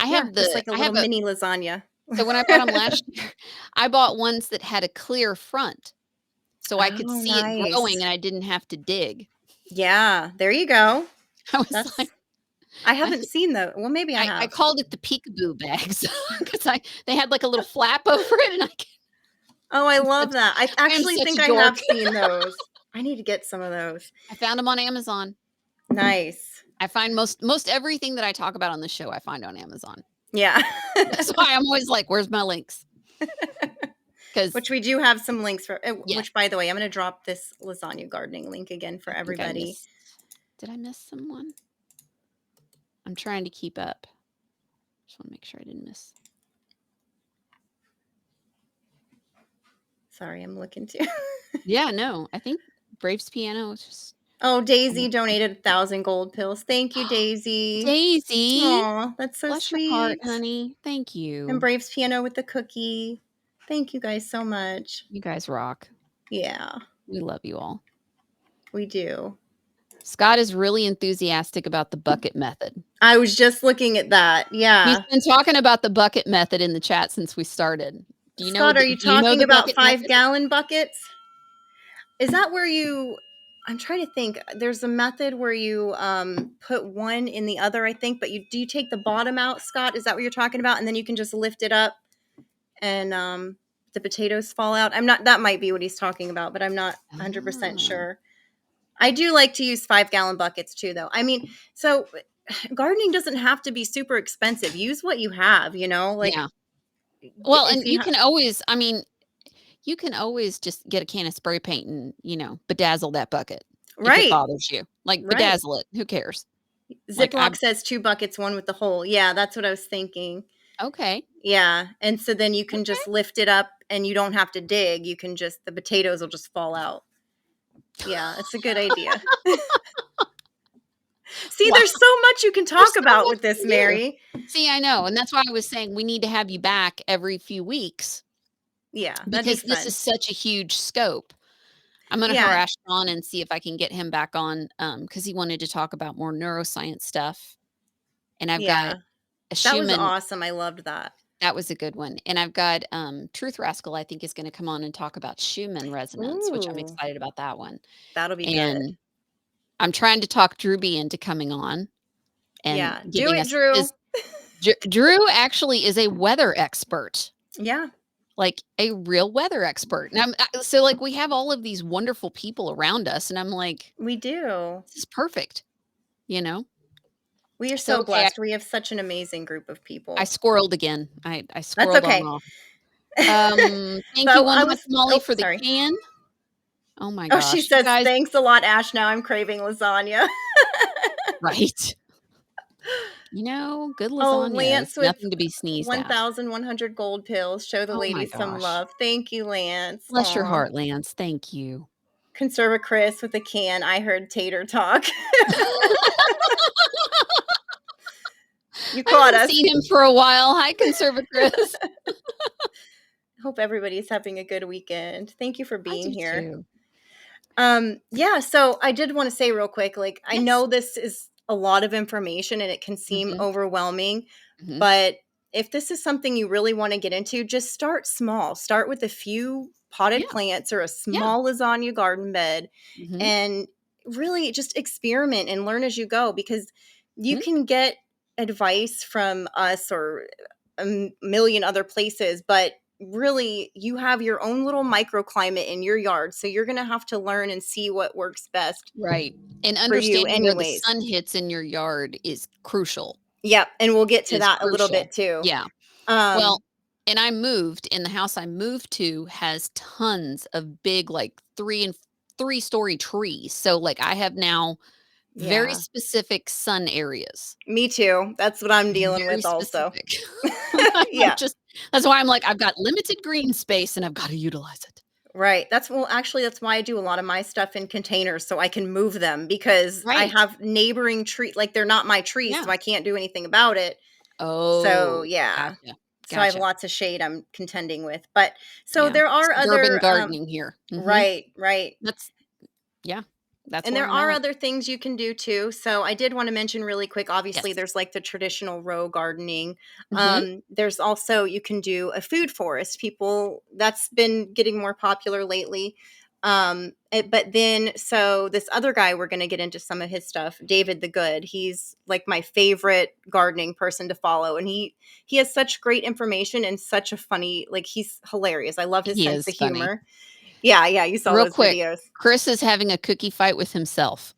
Yeah, just like a I little have a mini lasagna. so when I bought them last year, I bought ones that had a clear front, so I could Oh, see it growing nice. and I didn't have to dig. Yeah, there you go. I was like That's I I haven't seen those. Well, maybe I I have. called it the peekaboo bags because they had, like, a little flap over it, and Oh, I I'm such love that. I I am actually such think a I dork. have seen those. I need to get some of those. I found them on Amazon. Nice. I find most everything that I talk about on the show, I find on Amazon. Yeah. That's why I'm always like, "Where's my links?" Because Which we do have some links for yeah, which by the way, I'm gonna drop this lasagna gardening link again for I think I everybody. missed did I miss someone? I'm trying to keep up. Just wanna make sure I didn't miss Sorry, I'm looking too. yeah, no, I think Braves Piano is just Oh, Daisy almost donated 1,000 gold pills. Thank you, Daisy. Daisy! Aw, that's so Bless your heart, sweet. honey. Thank And you. Braves Piano with the cookie. Thank you guys so much. You guys rock. Yeah, We love you all. we do. Scott is really enthusiastic about the bucket method. I was just looking at that. He's Yeah. been talking about the bucket method in the chat since we started. Scott, are you Do you know talking the about bucket method? 5-gallon buckets? Is that where I'm trying to think. There's a method where you put one in the other, I think, but do you take the bottom out, Scott? Is that what you're talking about? And then you can just lift it up and the potatoes fall out. That might be what he's talking about, but I'm not 100% Ah. sure. I do like to use 5-gallon buckets too, though. I mean, so gardening doesn't have to be super expensive. Use what you have, like Yeah. Well, if and you you can always, I mean, you can always just get a can of spray paint and, bedazzle that bucket if it right, bothers you. Like, right. bedazzle it. Who cares? Like, Ziploc says 2 buckets, one with the hole. Yeah, that's what I was thinking. okay. Yeah, and so then you can Okay. just lift it up and you don't have to dig. You can the potatoes will just fall out. Yeah, it's a good idea. See, Wow. there's so much you can There's talk so about much with this, to do. Mary. See, I know. And that's why I was saying we need to have you back every few weeks Yeah, that'd be because this fun. is such a huge scope. I'm going to Yeah, harass Sean and see if I can get him back on because he wanted to talk about more neuroscience stuff. And I've got yeah. a That was Schumann. awesome. I loved that. That was a good one. And I've got Truth Rascal, I think, is going to come on and talk about Schumann resonance, which I'm Ooh, excited about that one. that'll be good. And I'm trying to talk Drewby into coming on and Yeah, do giving it, us Drew. his. Drew actually is a weather expert, Yeah, like a real weather expert. And so like we have all of these wonderful people around us, and I'm like, we do. this is perfect, you know. We are So so okay, blessed. We have such an amazing group of I people. squirreled again. I That's squirred on okay. off. Thank you, So One I Hot was, Tamale, oh, for the sorry. can. Oh my Oh, she gosh, you says, guys, thanks a lot, Ash. Now I'm craving lasagna. right? Good Oh, lasagna is Lance with nothing to be sneezed at. 1,100 gold pills. Show the Oh my ladies some gosh. love. Thank you, Lance. Bless your Aw. heart, Lance. Thank you. Conserva Chris with a can. I heard tater talk. You I caught haven't us. seen him for a while. Hi, Conserva Chris. Hope everybody's having a good weekend. Thank you for I being do here. too. Yeah, so I did want to say real quick, like, I Yes. know this is a lot of information and it can seem Mhm, overwhelming, mhm. but if this is something you really want to get into, just start small. Start with a few potted Yeah, plants or a yeah. small lasagna garden bed Mhm, and really just experiment and learn as you go because you mhm. can get advice from us or a million other places, but really you have your own little microclimate in your yard. So you're going to have to learn and see what works best Right, and for you understanding where the anyways. sun hits in your yard is crucial, Yep, and we'll get to is that a little crucial. bit too. Yeah. Well, Um and I moved, and the house I moved to has tons of big, like, 3-story trees, so, like, I have now very yeah, specific sun areas. me too. That's what I'm dealing Very with also. specific. I'm like, Yeah. just that's why I'm like, I've got limited green space, and I've gotta utilize it. Right. Actually, that's why I do a lot of my stuff in containers so I can move them because I Right. have neighboring tree like they're not my trees, Yeah. so I can't do anything about it. So, Oh, yeah. gotcha, So I have gotcha. lots of shade I'm contending with. But so Yeah, there are suburban other gardening here. Mhm. right, right. That's yeah, that's And where there I'm are at. other things you can do too. So I did want to mention really quick. Obviously, Yes. there's like the traditional row gardening. Mhm. There's also you can do a food forest. People that's been getting more popular lately. But then so this other guy, we're going to get into some of his stuff. David the Good. He's like my favorite gardening person to follow, and he has such great information and such a funny like he's hilarious. I love his He sense is of funny. humor. Yeah, yeah. You saw Real those quick, videos. Chris is having a cookie fight with himself.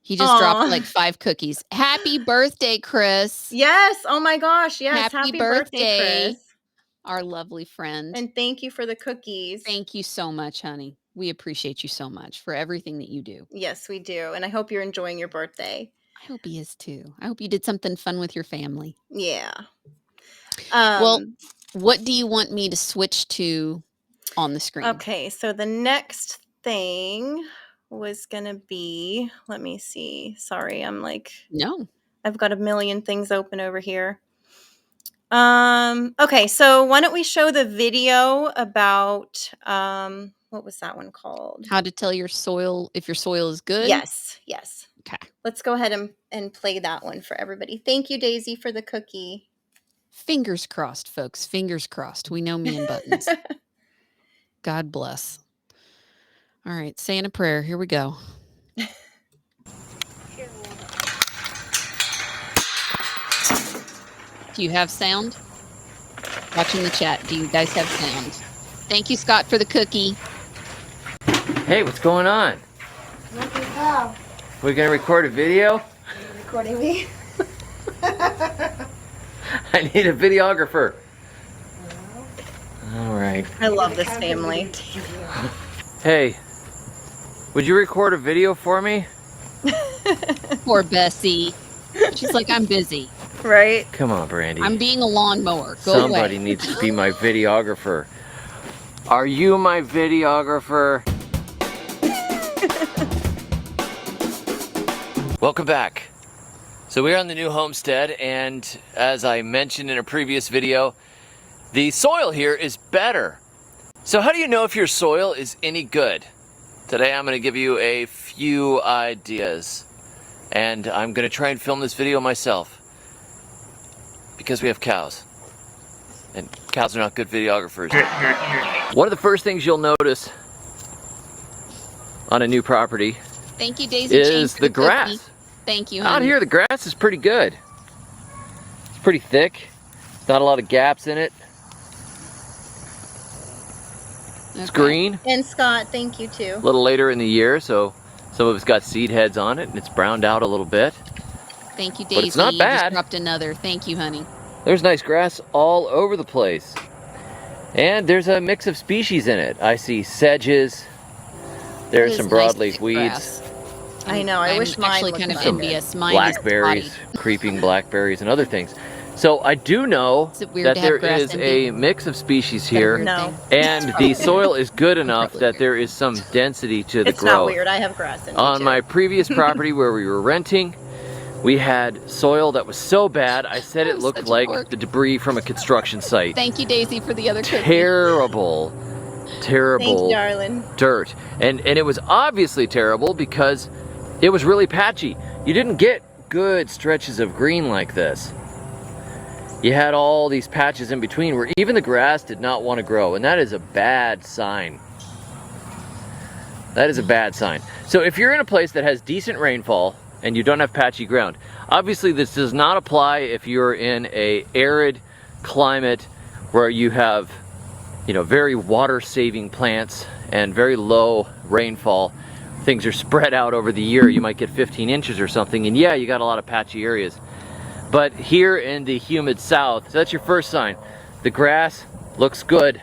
He just dropped, like, Aw. 5 cookies. Happy birthday, Chris. Yes, oh my gosh, yes, Happy happy birthday, birthday, Chris, our lovely friend. and thank you for the cookies. Thank you so much, honey. We appreciate you so much for everything that you do. Yes, we do, and I hope you're enjoying your birthday. I hope he is too. I hope you did something fun with your family. Yeah. Well, Um, what do you want me to switch to on the screen? okay, so the next thing was gonna be let me see, sorry, No. I've got a million things open over here. Okay, so why don't we show the video about, what was that one called? How to tell your soil if your soil is good? Yes, yes. Okay. Let's go ahead and play that one for everybody. Thank you, Daisy, for the cookie. Fingers crossed, folks. Fingers crossed. We know me and buttons. God bless. All right, saying a prayer. Here we go. Do you have sound? Watching the chat. Do you guys have sound? Thank you, Scott, for the cookie. Hey, what's going on? Nothing well. We're gonna record a video? Are you recording me? I need a videographer. All right. I love this family. Hey, would you record a video for me? Poor Bessie. She's like, I'm busy. Right? Come on, Brandy. I'm being a lawnmower. Go Somebody away. needs to be my videographer. Are you my videographer? Welcome back. So we're on the new homestead, and as I mentioned in a previous video, the soil here is better. So how do you know if your soil is any good? Today I'm going to give you a few ideas, and I'm going to try and film this video myself because we have cows, and cows are not good videographers. One of the first things you'll notice on a new property Thank you, Daisy. is the grass. Cookie. Thank you, honey. Out here, the grass is pretty good. It's pretty thick. Not a lot of gaps in it. It's green. And Scott, thank you too. A little later in the year, so some of it's got seed heads on it, and it's browned out a little bit. Thank you, Daisy. But it's not You bad. just dropped another. Thank you, honey. There's nice grass all over the place. And there's a mix of species in it. I see sedges. There's some broadleaf weeds. Grass. I know. I wish mine actually looked kind of like envious. Mine Blackberries, is creeping blackberries, and other things. So I do know Is it weird that to have there grass is envy? a mix of species Is that a here. weird No. thing? And the soil is good enough Probably that weird. there is some density to the It's growth. not weird. I have grass in me On too. my previous property where we were renting, we had soil that was so bad, I said it I'm looked such a like dork. the debris from a construction site. Thank you, Daisy, for the other cookie. Terrible, terrible Thanks, darling. dirt. And it was obviously terrible because it was really patchy. You didn't get good stretches of green like this. You had all these patches in between where even the grass did not want to grow, and that is a bad sign. That is a bad sign. So if you're in a place that has decent rainfall and you don't have patchy ground, obviously this does not apply if you're in a arid climate where you have, you know, very water-saving plants and very low rainfall. Things are spread out over the year. You might get 15 inches or something, and yeah, you got a lot of patchy areas. But here in the humid south, so that's your first sign. The grass looks good.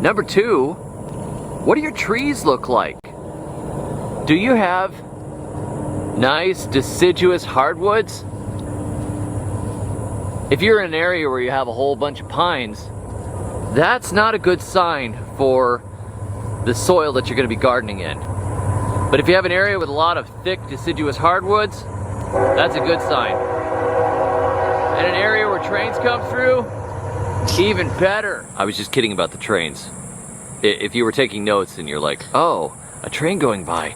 Number two, what do your trees look like? Do you have nice deciduous hardwoods? If you're in an area where you have a whole bunch of pines, that's not a good sign for the soil that you're going to be gardening in. But if you have an area with a lot of thick deciduous hardwoods, that's a good sign. And an area where trains come through, even better. I was just kidding about the trains. If you were taking notes and you're like, oh, a train going by,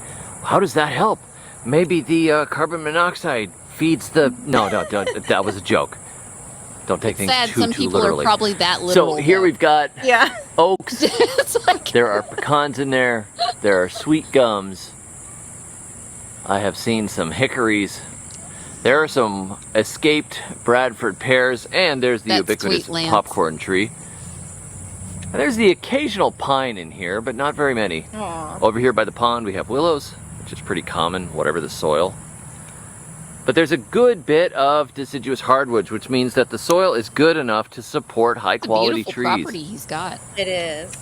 how does that help? Maybe the carbon monoxide feeds the... No, that was a joke. Don't take things Sad. too Some people literally. are probably that literal. So here though. we've got Yeah. oaks. It's like There are pecans in there. There are sweet gums. I have seen some hickories. There are some escaped Bradford pears, and there's the That's ubiquitous sweet, Lance. popcorn tree. And there's the occasional pine in here, but not very many. Aw. Over here by the pond we have willows, which is pretty common, whatever the soil. But there's a good bit of deciduous hardwoods, which means that the soil is good enough to support high it's a quality beautiful trees. property he's got. It is.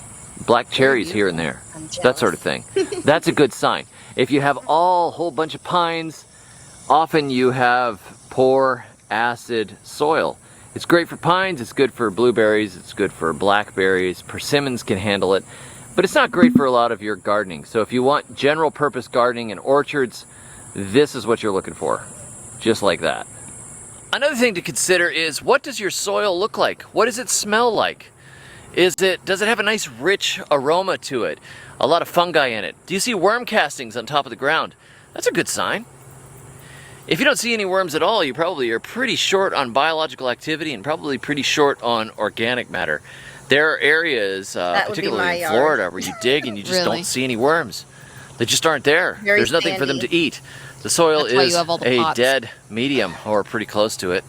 Black cherries here and there, I'm that sort of jealous. thing. That's a good sign. If you have a whole bunch of pines, often you have poor acid soil. It's great for pines, it's good for blueberries, it's good for blackberries, persimmons can handle it, but it's not great for a lot of your gardening. So if you want general purpose gardening and orchards, this is what you're looking for, just like that. Another thing to consider is, what does your soil look like? What does it smell like? Does it have a nice rich aroma to it? A lot of fungi in it? Do you see worm castings on top of the ground? That's a good sign. If you don't see any worms at all, you probably are pretty short on biological activity and probably pretty short on organic matter. There are areas, particularly in Florida, where you dig and you just don't see any worms. They just aren't there. There's nothing for them to eat. The soil is a dead medium, or pretty close to it.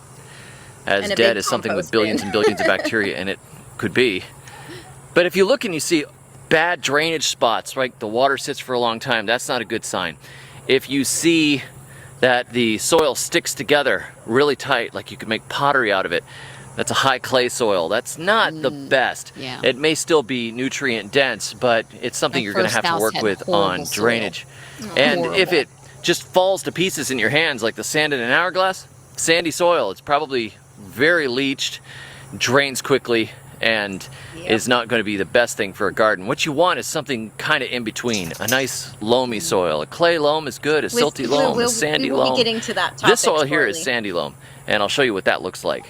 As dead as something with billions and billions of bacteria in it could be. But if you look and you see bad drainage spots, right, the water sits for a long time, that's not a good sign. If you see that the soil sticks together really tight, like you could make pottery out of it, that's a high clay soil. That's not the best. Yeah. It may still be nutrient dense, but it's something you're going to have to work with on drainage. And if it just falls to pieces in your hands like the sand in an hourglass, sandy soil, it's probably very leached, drains quickly, and is not going to be the best thing for a garden. What you want is something kind of in between. A nice loamy soil. A clay loam is good, a silty loam, a sandy loam. We'll be getting to that topic This soil here is sandy loam, and I'll show you what that looks like.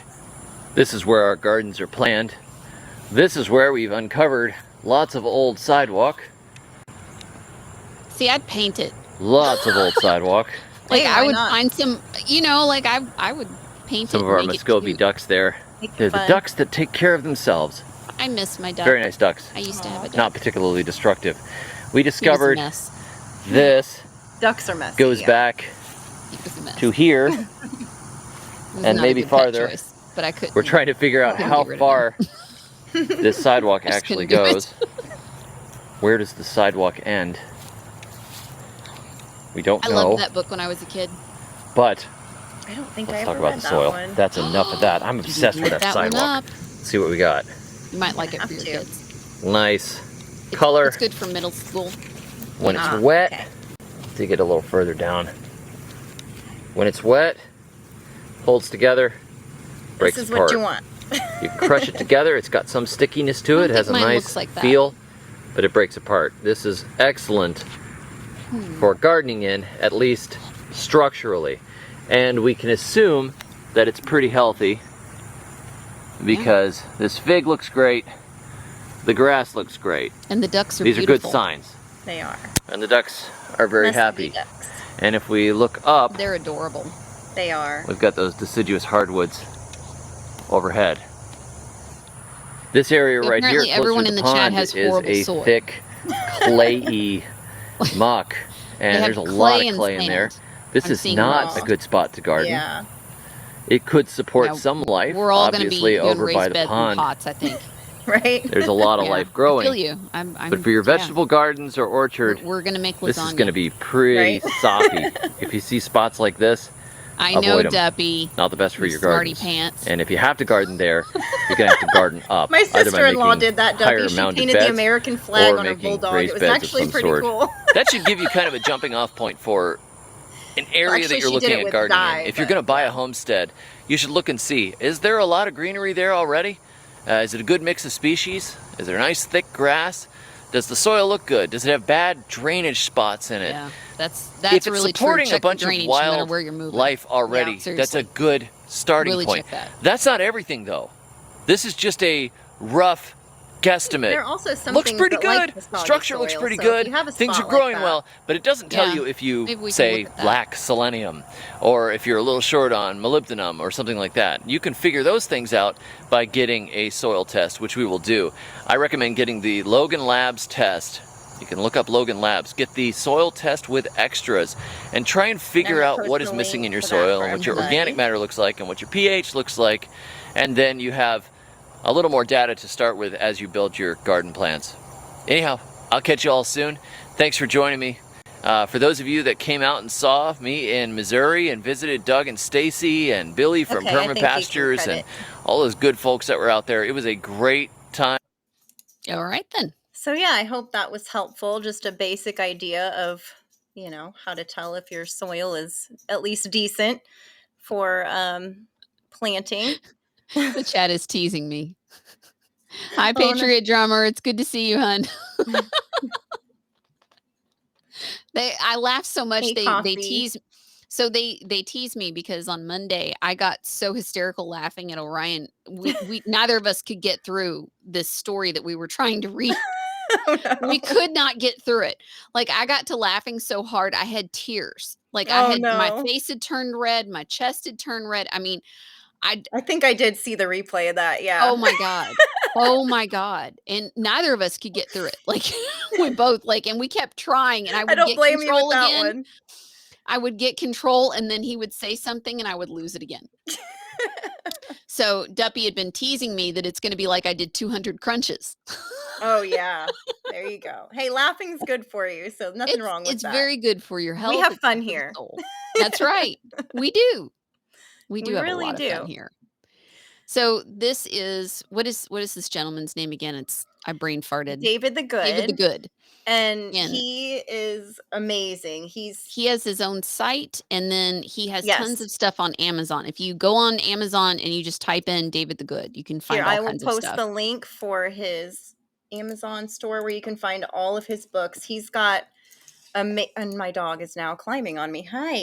This is where our gardens are planned. This is where we've uncovered lots of old sidewalk. See, I'd paint it. Lots of old sidewalk. Like, I would find some, you know, like I would paint it. Some of our Muscovy ducks there. They're the ducks that take care of themselves. I miss my duck. Very nice ducks. I used to have a duck. Not particularly destructive. We discovered this ducks are messy, goes back to here and maybe farther. Choice, but I couldn't. We're trying to figure out how far this sidewalk actually goes. Where does the sidewalk end? We don't know. I loved that book when I was a kid. But I don't think let's talk about the soil. That's enough of that. I'm obsessed with that sidewalk. Let's see what we got. You might like it for your kids. Nice color. It's good for middle school. When it's wet, dig it a little further down. When it's wet, holds together, breaks apart. This is what you want. You crush it together. It's got some stickiness to it. It has a nice feel, but it breaks apart. This is excellent for gardening in, at least structurally. And we can assume that it's pretty healthy because this fig looks great, the grass looks great. And the ducks are beautiful. These are good signs. They are. And the ducks are very happy. And if we look up, they're adorable. They are. We've got those deciduous hardwoods overhead. This area right here, everyone in the chat has horrible is a thick, clayey muck. And there's a lot of clay in there. This is not a good spot to garden. Yeah. It could support some life, we're all obviously, over by the pond. Pots, I think. Right? There's a lot of life growing. I feel you. But for your vegetable gardens or orchard, we're going to make lasagna. This is going to be pretty soppy. If you see spots like this, I know, Duppy. Not the best for your garden. Pants. And if you have to garden there, you're going to have to garden up. My sister-in-law did that, Duppy. She painted the American flag on her bulldog. It was actually pretty cool. That should give you kind of a jumping off point for an area that you're looking at gardening in. If you're going to buy a homestead, you should look and see, is there a lot of greenery there already? Is it a good mix of species? Is there nice thick grass? Does the soil look good? Does it have bad drainage spots in it? Yeah, that's if it's really supporting true. a bunch of wild life already, that's a good starting point. That's not everything though. This is just a rough guesstimate. There are also some looks things pretty that good. Structure looks pretty good. Things are growing well, but it doesn't tell you if you say lack selenium or if you're a little short on molybdenum or something like that. You can figure those things out by getting a soil test, which we will do. I recommend getting the Logan Labs test. You can look up Logan Labs, get the soil test with extras, and try and figure out what is missing in your soil and what your organic matter looks like and what your pH looks like, and then you have a little more data to start with as you build your garden plans. Anyhow, I'll catch you all soon. Thanks for joining me. For those of you that came out and saw me in Missouri and visited Doug and Stacy and Billy from Perma Pastures and all those good folks that were out there, it was a great time. All right then. So yeah, I hope that was helpful. Just a basic idea of, you know, how to tell if your soil is at least decent for planting. The chat is teasing me. Hi, Patriot Drummer. It's good to see you, hun. I laugh so much. They tease. So they tease me because on Monday I got so hysterical laughing at Orion. We neither of us could get through this story that we were trying to read. Oh, no. We could not get through it. Like, I got to laughing so hard, I had tears. Like, Oh, my no. face had turned red, my chest had turned red. I mean, I think I did see the replay of that, yeah. oh my God. Oh my God. And neither of us could get through it. Like, we both, like, and we kept trying, and I I would don't get blame you with control that again. one. I would get control, and then he would say something, and I would lose it again. So Duppy had been teasing me that it's going to be like I did 200 crunches. Oh, yeah. There you go. Hey, laughing's good for you, so nothing wrong with It's that. very good for your health. We have It's fun good for the here. soul. That's right. We do. We do We have a really lot of fun do. here. So this is what is this gentleman's name again? I brain farted. David the David the Good. Good. And And he is amazing. he has his own site, and then he has tons Yes. of stuff on Amazon. If you go on Amazon and you just type in David the Good, you can find Here, all I will kinds of post stuff. the link for his Amazon store where you can find all of his books. He's got and my dog is now climbing on me. Hi.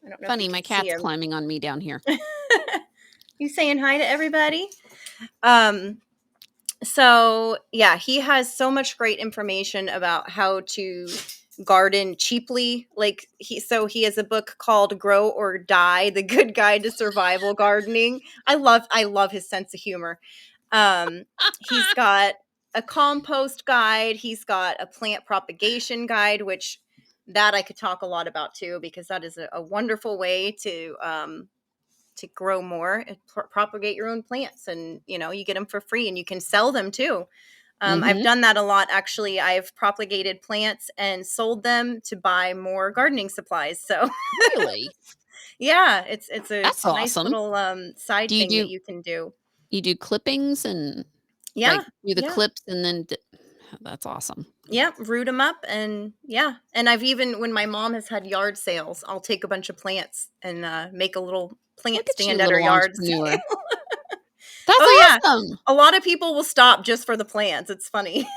I don't know Funny, if you my can see cat's him. climbing on me down here. You saying hi to everybody? So yeah, he has so much great information about how to garden cheaply. Like he has a book called Grow or Die: The Good Guide to Survival Gardening. I love his sense of humor. He's got a compost guide, he's got a plant propagation guide, which that I could talk a lot about too, because that is a wonderful way to grow more and propagate your own plants, and you get them for free and you can sell them too. I've done that a lot, actually. I've propagated plants and sold them to buy more gardening supplies. So Really? yeah, it's a That's nice awesome. little side Do you thing that do you can do. you do clippings and Yeah, like do the yeah. clips and then that's awesome. Yeah, root them up, and yeah. And I've even, when my mom has had yard sales, I'll take a bunch of plants and make a little plant Look at you, stand at her little yard entrepreneur. sale. That's Oh yeah, awesome. a lot of people will stop just for the plants. It's funny.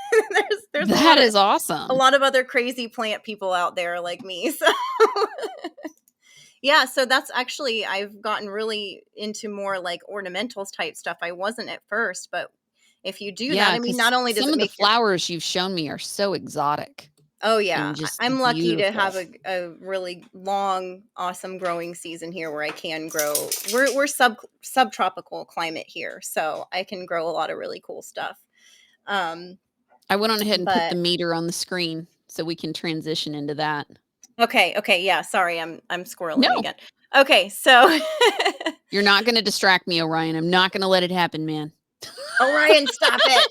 there's That is a awesome. lot of other crazy plant people out there like me. So yeah, so that's actually, I've gotten really into more like ornamentals type stuff. I wasn't at first, but if you do that, Yeah, I mean, because not only does some it of the make your flowers you've shown me are so exotic Oh yeah, and just I'm lucky to beautiful. have a really long, awesome growing season here where I can grow. We're subtropical climate here, so I can grow a lot of really cool stuff. I went on ahead and put the But meter on the screen so we can transition into that. okay, yeah. Sorry, I'm squirreling No, again. Okay, so you're not going to distract me, Orion. I'm not going to let it happen, man. Orion, stop it.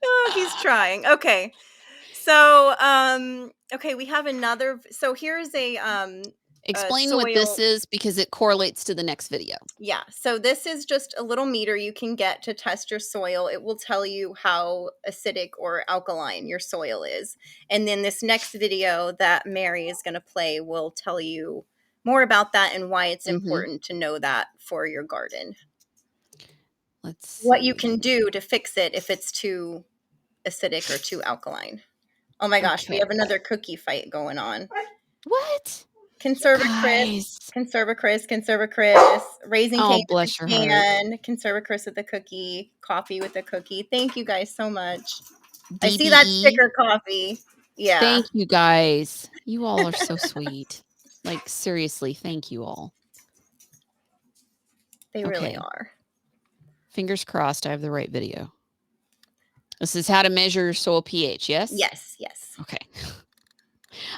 Oh, he's trying. Okay. So, okay, we have another. So here's a Explain what this soil. is because it correlates to the next video. Yeah. So this is just a little meter you can get to test your soil. It will tell you how acidic or alkaline your soil is. And then this next video that Mary is going to play will tell you more about that and why it's important to know that for your garden. Let's see. What you can do to fix it if it's too acidic or too alkaline. Oh my gosh, we have another cookie fight going on. What? Conserva Chris, Raising Oh, Cane with bless the your heart. can, Conserva Chris with the cookie, Coffee with the cookie. Thank you guys so much. I see that sticker, Coffee. Yeah. Thank you guys. You all are so sweet. Like, seriously, thank you all. They really are. Fingers crossed I have the right video. This is how to measure soil pH, yes? Yes, yes. Okay.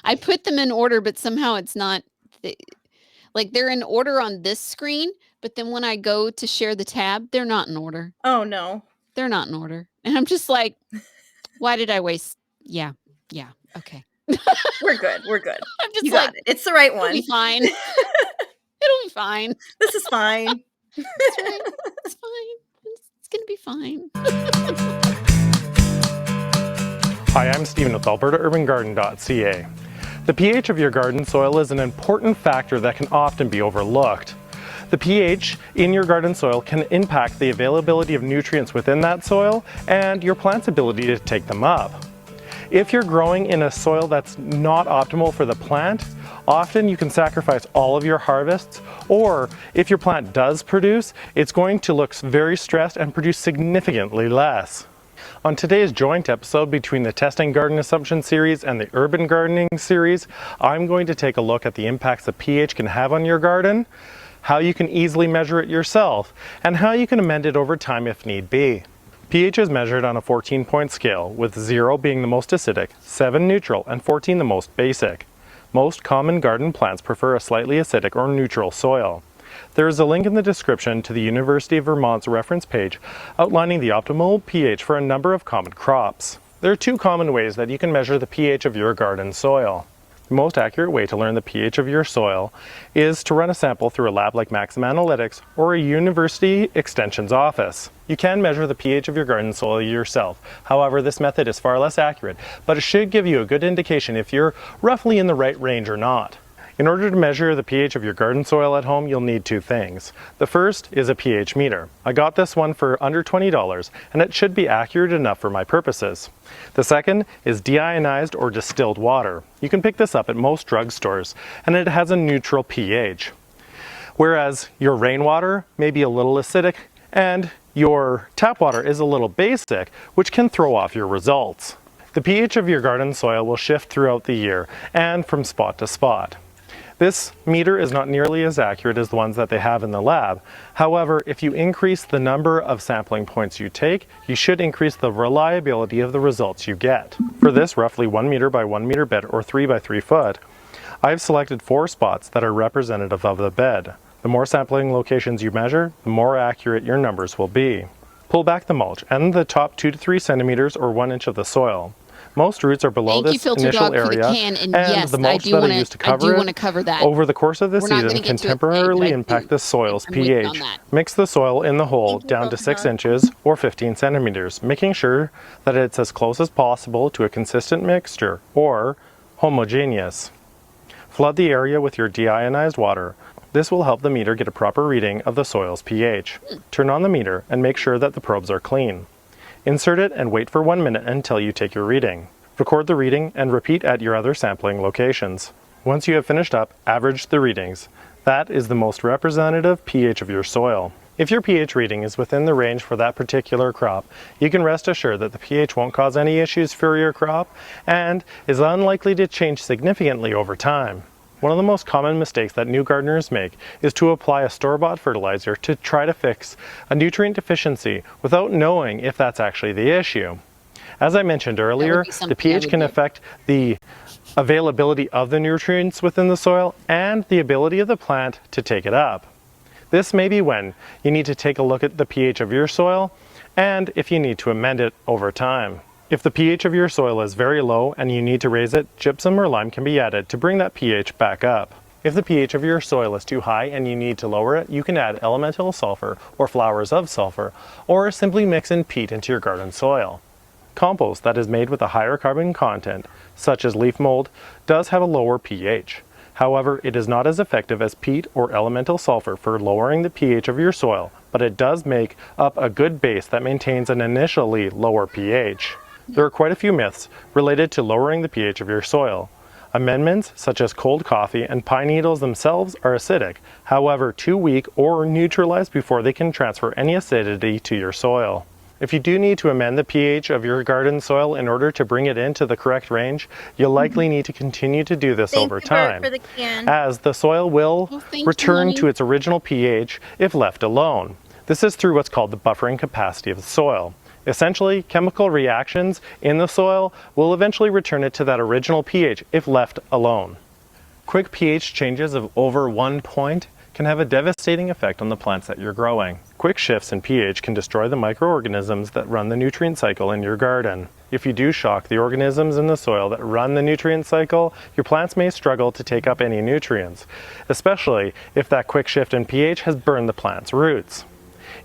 I put them in order, but somehow it's not, like they're in order on this screen, but then when I go to share the tab, they're not in order. Oh, no. They're not in order. And I'm just like, why did I waste? Yeah, okay. We're good. I'm just You like, got it. It's the right one. it'll be fine. It'll be fine. This is fine. That's right. It's fine. It's going to be fine. Hi, I'm Stephen with AlbertaUrbanGarden.ca. The pH of your garden soil is an important factor that can often be overlooked. The pH in your garden soil can impact the availability of nutrients within that soil and your plant's ability to take them up. If you're growing in a soil that's not optimal for the plant, Often you can sacrifice all of your harvests, or if your plant does produce, it's going to look very stressed and produce significantly less. On today's joint episode between the Testing Garden Assumption series and the Urban Gardening series, I'm going to take a look at the impacts that pH can have on your garden, how you can easily measure it yourself, and how you can amend it over time if need be. pH is measured on a 14-point scale, with 0 being the most acidic, 7 neutral, and 14 the most basic. Most common garden plants prefer a slightly acidic or neutral soil. There is a link in the description to the University of Vermont's reference page outlining the optimal pH for a number of common crops. There are 2 common ways that you can measure the pH of your garden soil. The most accurate way to learn the pH of your soil is to run a sample through a lab like Maxim Analytics or a university extensions office. You can measure the pH of your garden soil yourself. However, this method is far less accurate, but it should give you a good indication if you're roughly in the right range or not. In order to measure the pH of your garden soil at home, you'll need 2 things. The first is a pH meter. I got this one for under $20, and it should be accurate enough for my purposes. The second is deionized or distilled water. You can pick this up at most drugstores, and it has a neutral pH. Whereas your rainwater may be a little acidic, and your tap water is a little basic, which can throw off your results. The pH of your garden soil will shift throughout the year and from spot to spot. This meter is not nearly as accurate as the ones that they have in the lab. However, if you increase the number of sampling points you take, you should increase the reliability of the results you get. For this roughly 1 meter by 1 meter bed or 3 by 3 foot, I've selected 4 spots that are representative of the bed. The more sampling locations you measure, the more accurate your numbers will be. Pull back the mulch and the top 2 to 3 centimeters or 1 inch of the soil. Most roots are below this initial area, and yes, the mulch that I used to cover it that. over the course of the season can temporarily impact the soil's pH. Mix the soil in the hole down to 6 inches or 15 centimeters, making sure that it's as close as possible to a consistent mixture or homogeneous. Flood the area with your deionized water. This will help the meter get a proper reading of the soil's pH. Turn on the meter and make sure that the probes are clean. Insert it and wait for 1 minute until you take your reading. Record the reading and repeat at your other sampling locations. Once you have finished up, average the readings. That is the most representative pH of your soil. If your pH reading is within the range for that particular crop, you can rest assured that the pH won't cause any issues for your crop and is unlikely to change significantly over time. One of the most common mistakes that new gardeners make is to apply a store-bought fertilizer to try to fix a nutrient deficiency without knowing if that's actually the issue. As I mentioned earlier, the pH can affect the availability of the nutrients within the soil and the ability of the plant to take it up. This may be when you need to take a look at the pH of your soil and if you need to amend it over time. If the pH of your soil is very low and you need to raise it, gypsum or lime can be added to bring that pH back up. If the pH of your soil is too high and you need to lower it, you can add elemental sulfur or flowers of sulfur, or simply mix in peat into your garden soil. Compost that is made with a higher carbon content, such as leaf mold, does have a lower pH. However, it is not as effective as peat or elemental sulfur for lowering the pH of your soil, but it does make up a good base that maintains an initially lower pH. There are quite a few myths related to lowering the pH of your soil. Amendments such as cold coffee and pine needles themselves are acidic, however too weak or neutralized before they can transfer any acidity to your soil. If you do need to amend the pH of your garden soil in order to bring it into the correct range, you'll likely need to continue to do this over time, as the soil will return to its original pH if left alone. This is through what's called the buffering capacity of the soil. Essentially, chemical reactions in the soil will eventually return it to that original pH if left alone. Quick pH changes of over 1 point can have a devastating effect on the plants that you're growing. Quick shifts in pH can destroy the microorganisms that run the nutrient cycle in your garden. If you do shock the organisms in the soil that run the nutrient cycle, your plants may struggle to take up any nutrients, especially if that quick shift in pH has burned the plant's roots.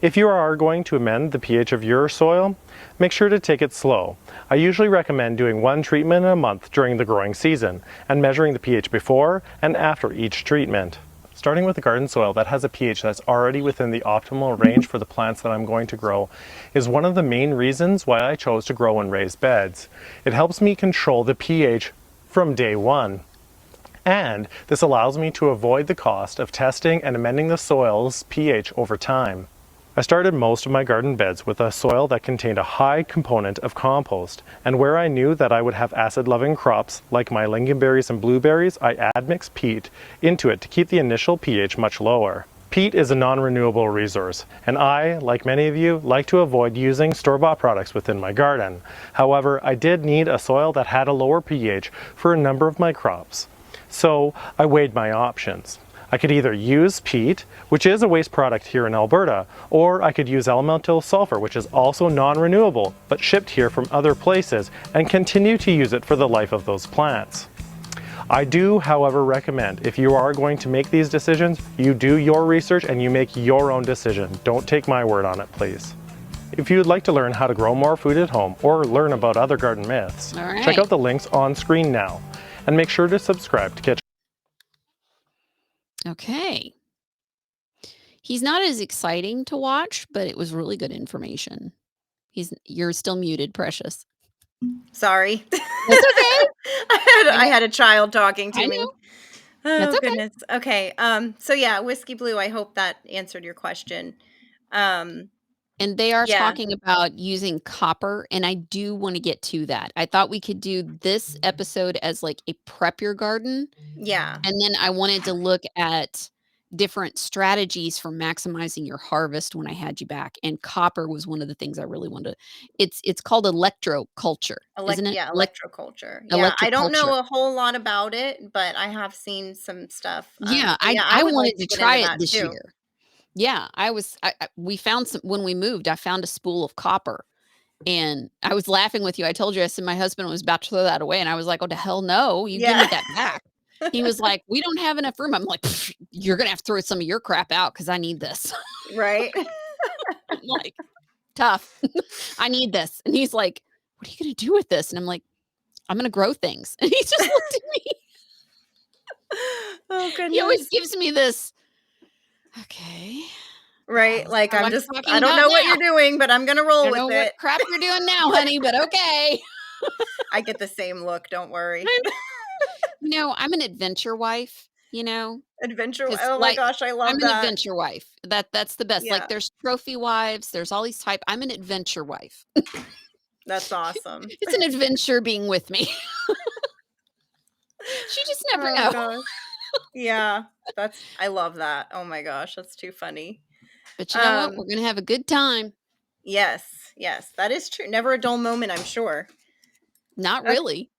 If you are going to amend the pH of your soil, make sure to take it slow. I usually recommend doing 1 treatment a month during the growing season and measuring the pH before and after each treatment. Starting with a garden soil that has a pH that's already within the optimal range for the plants that I'm going to grow is one of the main reasons why I chose to grow in raised beds. It helps me control the pH from day one. And this allows me to avoid the cost of testing and amending the soil's pH over time. I started most of my garden beds with a soil that contained a high component of compost, and where I knew that I would have acid-loving crops like my lingonberries and blueberries, I add mixed peat into it to keep the initial pH much lower. Peat is a non-renewable resource, and I, like many of you, like to avoid using store-bought products within my garden. However, I did need a soil that had a lower pH for a number of my crops. So I weighed my options. I could either use peat, which is a waste product here in Alberta, or I could use elemental sulfur, which is also non-renewable, but shipped here from other places, and continue to use it for the life of those plants. I do, however, recommend if you are going to make these decisions, you do your research and you make your own decision. Don't take my word on it, please. If you would like to learn how to grow more food at home or learn about other garden myths, check out the links on screen now, and make sure to subscribe to catch. Okay. He's not as exciting to watch, but it was really good information. You're still muted, Precious. Sorry. That's okay. I had a child talking to I me. know. Oh, That's okay. goodness. Okay. So yeah, Whiskey Blue, I hope that answered your question. And they are Yeah. talking about using copper, and I do want to get to that. I thought we could do this episode as like a prep your garden. Yeah. And then I wanted to look at different strategies for maximizing your harvest when I had you back. And copper was one of the things I really wanted to. It's called electroculture, isn't it? Yeah, electroculture. Yeah, I don't know a whole lot about it, but I have seen some stuff. Yeah, so yeah, I would like wanted to get try into it that this too. year. Yeah, we found some when we moved. I found a spool of copper, and I was laughing with you. I told you, I said my husband was about to throw that away, and I was like, "Oh, to hell no! You give me that back." He was like, "We don't have enough room." I'm like, "You're gonna have to throw some of your crap out because I need this." Right. I'm like, "Tough. I need this." And he's like, "What are you gonna do with this?" And I'm like, "I'm gonna grow things." And he just looked at me. Oh, goodness. He always gives me this. Okay. Right. Like I don't know what you're now. doing, but I'm gonna roll I don't with know it. what crap you're doing now, honey, but okay. I get the same look, don't worry. I'm an adventure wife, Adventure. 'cause, Oh my gosh, I love I'm an that. adventure wife. That's the best. Like, Yeah. there's trophy wives, there's all these type. I'm an adventure wife. That's awesome. It's an adventure being with me. She just never know. Gosh. Yeah, I love that. Oh my gosh, that's too funny. But you know what? We're gonna have a good time. Yes, that is true. Never a dull moment, I'm sure. Not really.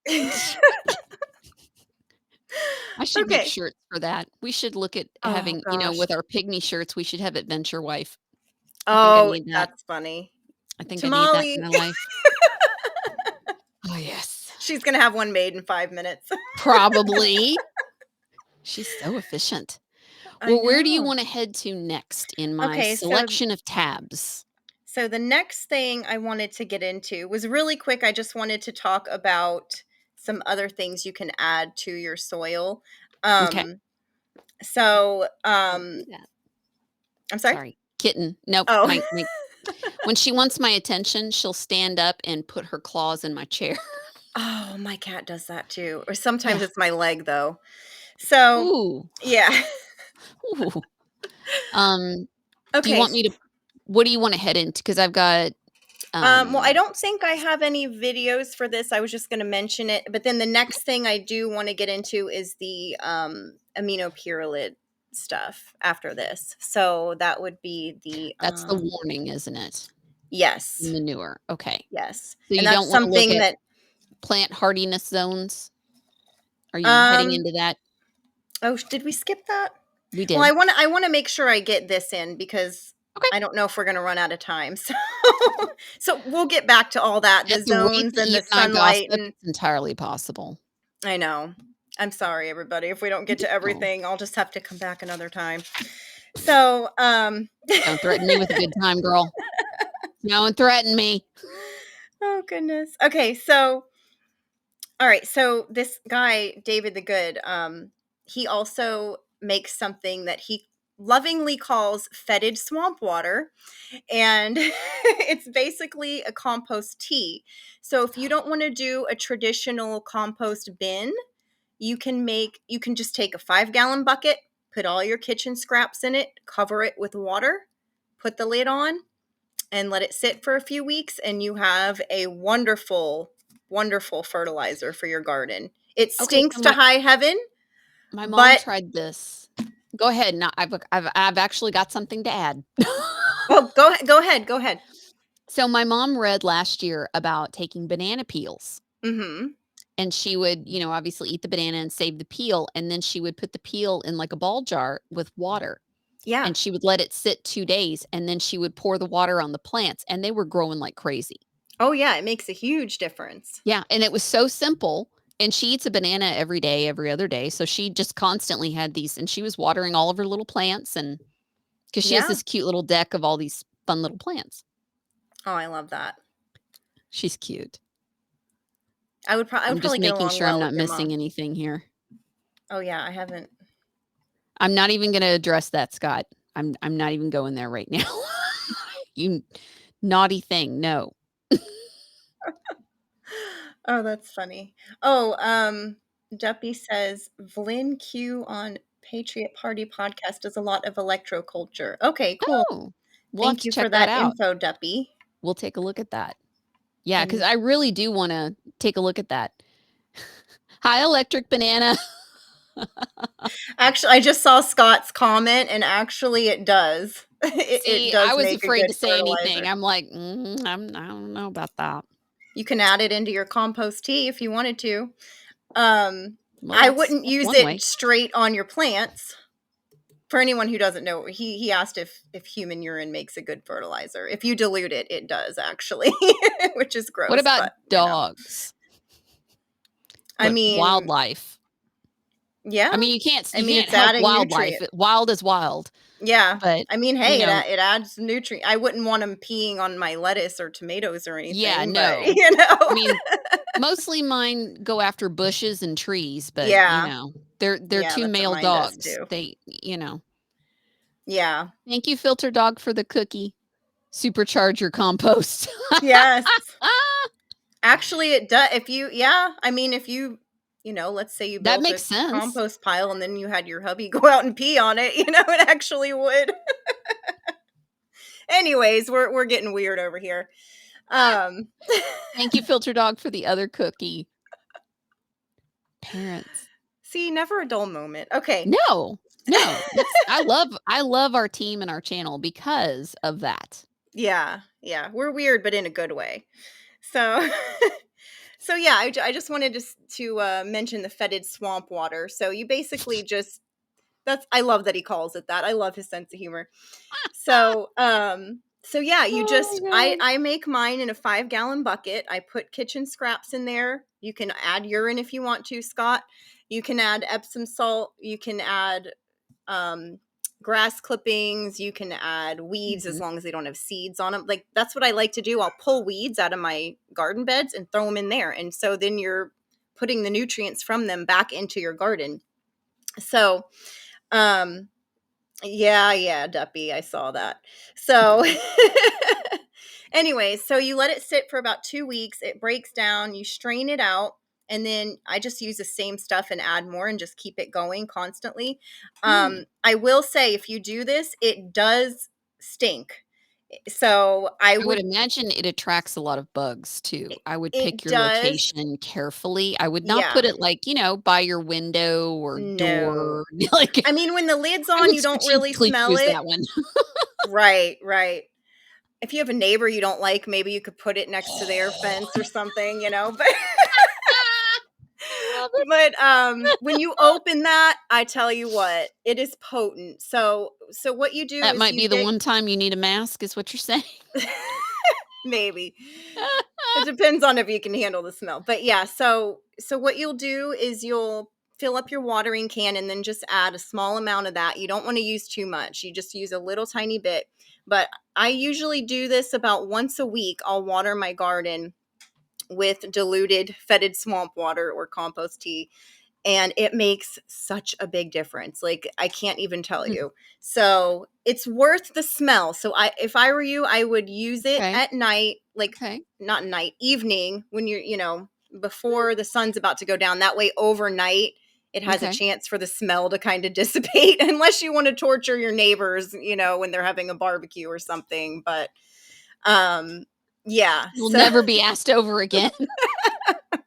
I should make shirts for that. We should look at having, with our pygmy shirts, we should have adventure wife. I think I need that. That's funny. I think Tamale. I need that in my life. Oh, yes. She's gonna have one made in 5 minutes. Probably. She's so efficient. Well, where do you want to head to next in my selection of tabs? So the next thing I wanted to get into was really quick. I just wanted to talk about some other things you can add to your soil. Okay. So, I'm sorry? Sorry. Kitten. Nope. Oh. When she wants my attention, she'll stand up and put her claws in my chair. Oh, my cat does that too. Or sometimes it's my leg though. So, Ooh. yeah. Ooh. Do you want me to, what do you want to head into? Because I've got, well, I don't think I have any videos for this. I was just going to mention it. But then the next thing I do want to get into is the Aminopyralid stuff after this. So that would be the... That's the warning, isn't it? Yes. Manure. Okay. Yes. So you don't want to look at plant hardiness zones? Are you heading into that? Oh, did we skip that? We did. Well, I want to make sure I get this in because I don't know if we're going to run out of time. So we'll get back to all that, the zones and the sunlight. It's entirely possible. I know. I'm sorry, everybody. If we don't get to everything, I'll just have to come back another time. So, don't threaten me with a good time, girl. Don't threaten me. Oh, goodness. Okay, so, all right. So this guy, David the Good, he also makes something that he lovingly calls fetid swamp water. And it's basically a compost tea. So if you don't want to do a traditional compost bin, you can just take a 5-gallon bucket, put all your kitchen scraps in it, cover it with water, put the lid on, and let it sit for a few weeks, and you have a wonderful, wonderful fertilizer for your garden. It Okay, stinks so to high heaven, my mom but tried this. Go ahead. No, I've actually got something to add. well, go ahead. So my mom read last year about taking banana peels, Mm-hmm. and she would, obviously eat the banana and save the peel, and then she would put the peel in like a ball jar with water, Yeah. and she would let it sit 2 days, and then she would pour the water on the plants, and they were growing like crazy. Oh, yeah, it makes a huge difference. Yeah, and it was so simple, and she eats a banana every day, every other day, so she just constantly had these, and she was watering all of her little plants, and because she has Yeah. this cute little deck of all these fun little plants. Oh, I love that. She's cute. I would I'm just probably get making along sure I'm well with not your missing mom. anything here. Oh, yeah, I haven't. I'm not even gonna address that, Scott. I'm not even going there right now. You naughty thing, no. Oh, that's funny. Oh, Duppy says Vlyn Q on Patriot Party podcast does a lot of electroculture. Okay, cool. Oh, we'll have Thank to you for check that that out. info, Duppy. We'll take a look at that. Yeah, because And I really do wanna take a look at that. Hi, Electric Banana. actually, I just saw Scott's comment, and actually, it does. It See, I does was make a afraid to good say anything. fertilizer. I'm like, I don't know about that. You can add it into your compost tea if you wanted to. Well, I that's wouldn't use one it way. straight on your plants. For anyone who doesn't know, he asked if human urine makes a good fertilizer. If you dilute it, it does actually, which is What gross, about but dogs? I What mean, wildlife? yeah. I mean, I you mean, can't it's help adding wildlife. nutrient. Wild is wild, Yeah. but, I mean, you hey, know it adds nutrient. I wouldn't want them peeing on my lettuce or tomatoes or yeah, anything, but no. you I know, mean, mostly mine go after bushes and trees, but, yeah, they're yeah, 2 that's what male mine does dogs. too. They. Yeah. Thank you, Filter Dog, for the cookie. Supercharge your compost. Yes. Actually, it does. I mean, if you, let's say you That built makes a sense. compost pile and then you had your hubby go out and pee on it, it actually would. Anyways, we're getting weird over here. Um, Thank you, Filter Dog, for the other cookie. Parents. see, never a dull moment. Okay. No, no. I love our team and our channel because of that. Yeah, we're weird, but in a good way. So, so yeah, I just wanted to mention the fetid swamp water. So you basically just I love that he calls it that. I love his sense of humor. So yeah, Oh my god. I make mine in a 5-gallon bucket. I put kitchen scraps in there. You can add urine if you want to, Scott. You can add Epsom salt. You can add um, grass clippings. You can add weeds as Mhm. long as they don't have seeds on them. Like that's what I like to do. I'll pull weeds out of my garden beds and throw them in there, and so then you're putting the nutrients from them back into your garden. So um, yeah, Duppy, I saw that. So, anyway, so you let it sit for about 2 weeks. It breaks down. You strain it out, and then I just use the same stuff and add more and just keep it going constantly. I will say, if you do this, it does stink. So I I would would. imagine it attracts a lot of bugs too. I would pick It your does. location carefully. I would not put Yeah. it like, by your window or No. door. Like, I mean, when the lid's I on, would you don't really strategically smell choose it. that one. Right, right. If you have a neighbor you don't like, maybe you could put it next to their fence or something, but I love it. when you open that, I tell you what, it is potent. So what you do That is might you be the get one time you need a mask is what you're saying? maybe. It depends on if you can handle the smell. But yeah, so what you'll do is you'll fill up your watering can and then just add a small amount of that. You don't want to use too much. You just use a little tiny bit. But I usually do this about once a week. I'll water my garden with diluted fetid swamp water or compost tea, and it makes such a big difference. Like I can't even tell Mm, you. So it's worth the smell. So if I were you, I would use it okay, at night, like okay. not night, evening, when you're, before the sun's about to go down. That way overnight it has a Okay. chance for the smell to kind of dissipate, unless you want to torture your neighbors, when they're having a barbecue or something. But yeah, You'll so never be asked over again.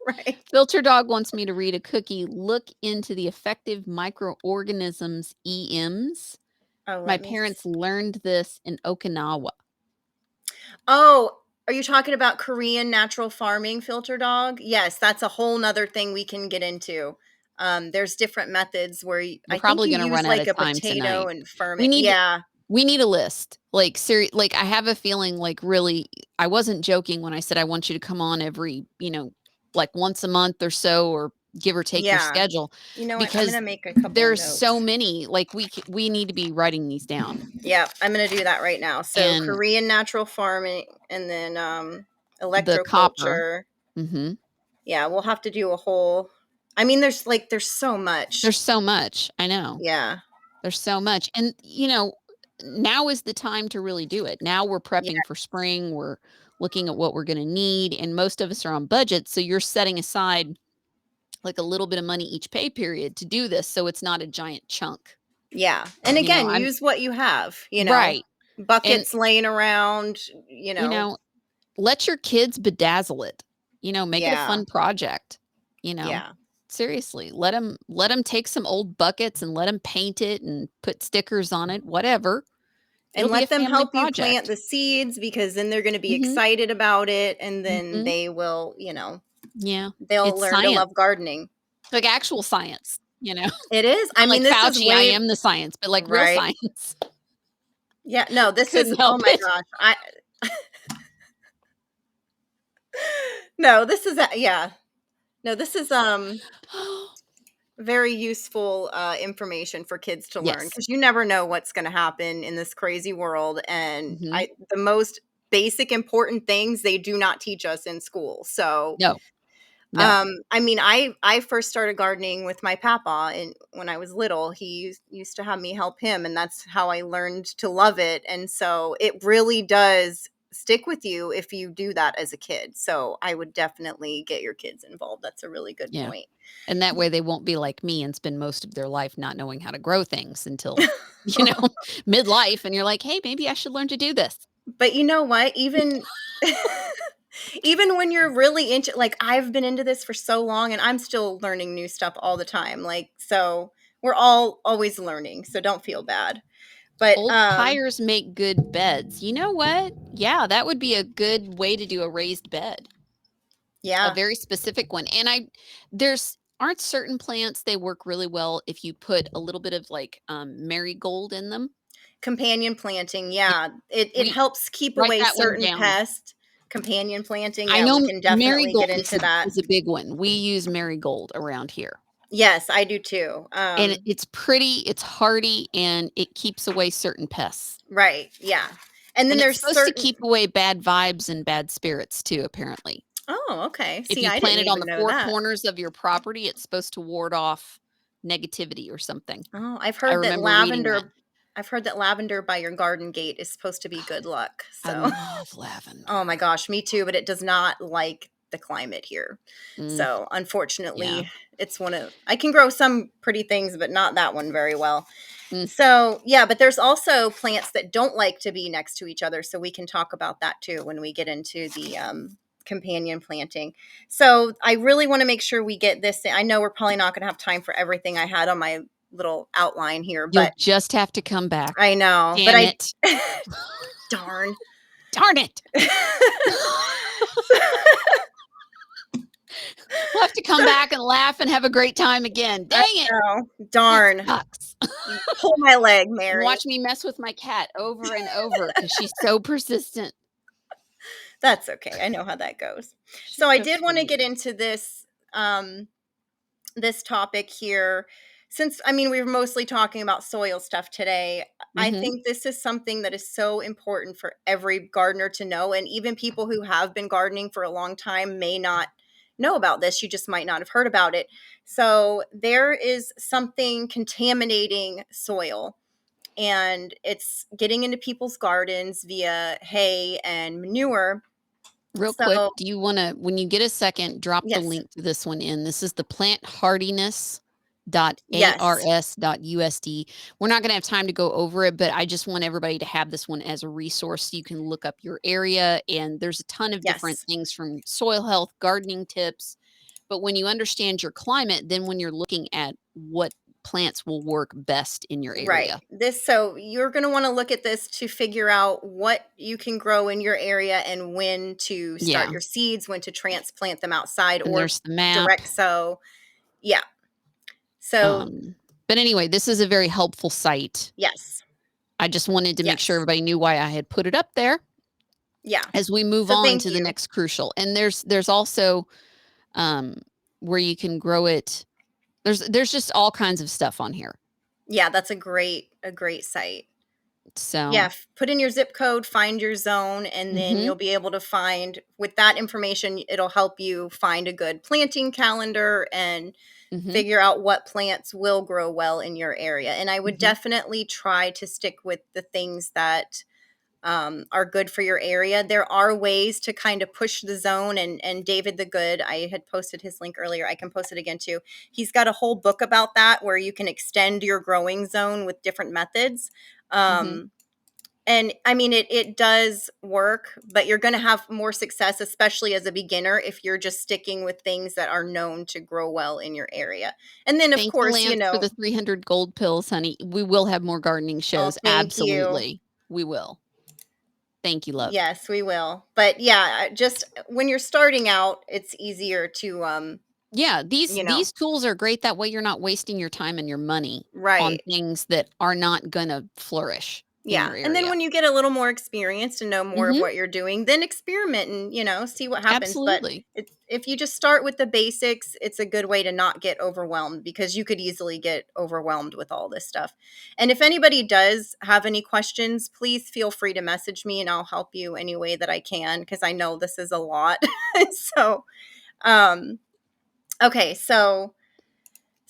right. Filter Dog wants me to read a cookie. Look into the effective microorganisms EMs. Oh, My let me. parents learned this in Okinawa. Oh, are you talking about Korean natural farming, Filter Dog? Yes, that's a whole nother thing we can get into. There's different methods where We're I think probably you gonna use run out like of a time potato tonight. and We ferment. need Yeah, we need a list. Like like I have a feeling like really I wasn't joking when I said I want you to come on every, like once a month or so or give or take your yeah. schedule You know what? I'm because gonna make a couple of there's so notes. many like we need to be writing these down. Yeah, I'm gonna do that right now. So And Korean natural farming, and then the copper. electroculture. Mhm. Yeah, we'll have to do a whole. I mean, there's so much. There's so much. I know. Yeah, There's so much. And now is the time to really do it. Now we're yeah, prepping for spring. We're looking at what we're going to need and most of us are on budget, so you're setting aside like a little bit of money each pay period to do this so it's not a giant chunk. yeah. And again, I'm use what you have. right. And Buckets laying around. you know, let your kids bedazzle it. Make it a Yeah, fun project. You know. yeah. Seriously, let them take some old buckets and let them paint it and put stickers on it, whatever. It'll And be a let them family help you plant project. the seeds, because then they're going to be Mhm. excited about it, and then Mhm. they will, Yeah. they'll It's learn to science, love gardening. like actual science. It is. I Not mean, like this is Fauci, I way am the science, but like real right. science. Yeah, no, I this is, couldn't oh help my it. gosh. No, this is yeah. No, this is very useful information for kids to learn, Yes. because you never know what's going to happen in this crazy world, and Mhm. the most basic important things they do not teach us in school. So No. No. I mean, I first started gardening with my papa, and when I was little, he used to have me help him, and that's how I learned to love it. And so it really does stick with you if you do that as a kid. So I would definitely get your kids involved. That's a really good Yeah. point. And that way they won't be like me and spend most of their life not knowing how to grow things until, you know, midlife and you're like, "Hey, maybe I should learn to do this." But you know what? Even even when you're really into, like, I've been into this for so long, and I'm still learning new stuff all the time. Like, so we're all always learning, so don't feel bad. But Old tires make good beds. You know what? Yeah, that would be a good way to do a raised bed. A yeah, very specific one. And there's aren't certain plants they work really well if you put a little bit of like marigold in them. companion planting, Yeah, yeah. It we helps keep write away that one certain down. pests. Companion planting, I yeah, know we can definitely get marigold is into that. is a big one. We use marigold around here. Yes, I do too. And it's pretty, it's hardy, and it keeps away certain pests. Right, yeah. And then And it's there's supposed to certain. keep away bad vibes and bad spirits too, apparently. Oh, okay. If See, you I plant didn't it on even the know four that. corners of your property, it's supposed to ward off negativity or something. Oh, I remember reading that. I've heard that lavender by your garden gate is supposed to be good luck. I So, love oh lavender. my gosh, me too, but it does not like the climate here. Mm, So, yeah. unfortunately, it's one of, I can grow some pretty things, but not that one very well. Mm, So, yeah, but there's also plants that don't like to be next to each other. So, we can talk about that too when we get into the companion planting. So, I really want to make sure we get this. I know we're probably not going to have time for everything I had on my little outline here, you'll but just have to come back. I know, but Damn it. darn. Darn it. We'll have to come back and laugh and have a great time again. Dang I it. know, That darn. sucks. Pull my leg, Mary. Watch me mess with my cat over and over because she's so persistent. That's okay. I know how that goes. She's So I so did want to sweet. get into this topic here. Since, I mean, we were mostly talking about soil stuff today, I Mhm. think this is something that is so important for every gardener to know. And even people who have been gardening for a long time may not know about this. You just might not have heard about it. So there is something contaminating soil, and it's getting into people's gardens via hay and manure. Real quick, So, do you wanna when you get a second, drop the yes. link to this one in. This is the plant hardiness Ars.usd. We're not going to have time to go over it, but I just want everybody to have this one as a resource so you can look up your area. And there's a ton of different Yes. things from soil health, gardening tips. But when you understand your climate, then when you're looking at what plants will work best in your Right. area. So you're going to want to look at this to figure out what you can grow in your area and when to start Yeah. your seeds, when to transplant them outside And or there's the map. direct sow. Yeah. So But anyway, this is a very helpful site. yes. I just wanted to make sure Yes. everybody knew why I had put it up there Yeah. as we move So on thank to the you. next crucial. And there's also where you can grow it. There's just all kinds of stuff on here. Yeah, that's a great site. So Yeah, put in your zip code, find your zone, and then you'll be able to find, with that information, it'll help you find a good planting calendar and figure out what plants will grow well in your area. And I would definitely try to stick with the things that are good for your area. There are ways to kind of push the zone, and David the Good, I had posted his link earlier. I can post it again too. He's got a whole book about that where you can extend your growing zone with different methods. And I mean, it does work, but you're going to have more success, especially as a beginner, if you're just sticking with things that are known to grow well in your area. And then, of thank you, course, Lance, for the 300 gold pills, honey. We will have more gardening shows. thank you. Absolutely. We will. Thank you, love. Yes, we will. But yeah, just when you're starting out, it's easier to yeah, these tools are great. That way you're not wasting your time and your money on right. things that are not gonna flourish in Yeah. your area. And then when you get a little more experienced and know more of what you're doing, then experiment and see what happens. Absolutely. But if you just start with the basics, it's a good way to not get overwhelmed, because you could easily get overwhelmed with all this stuff. And if anybody does have any questions, please feel free to message me and I'll help you any way that I can, because I know this is a lot. So, okay. So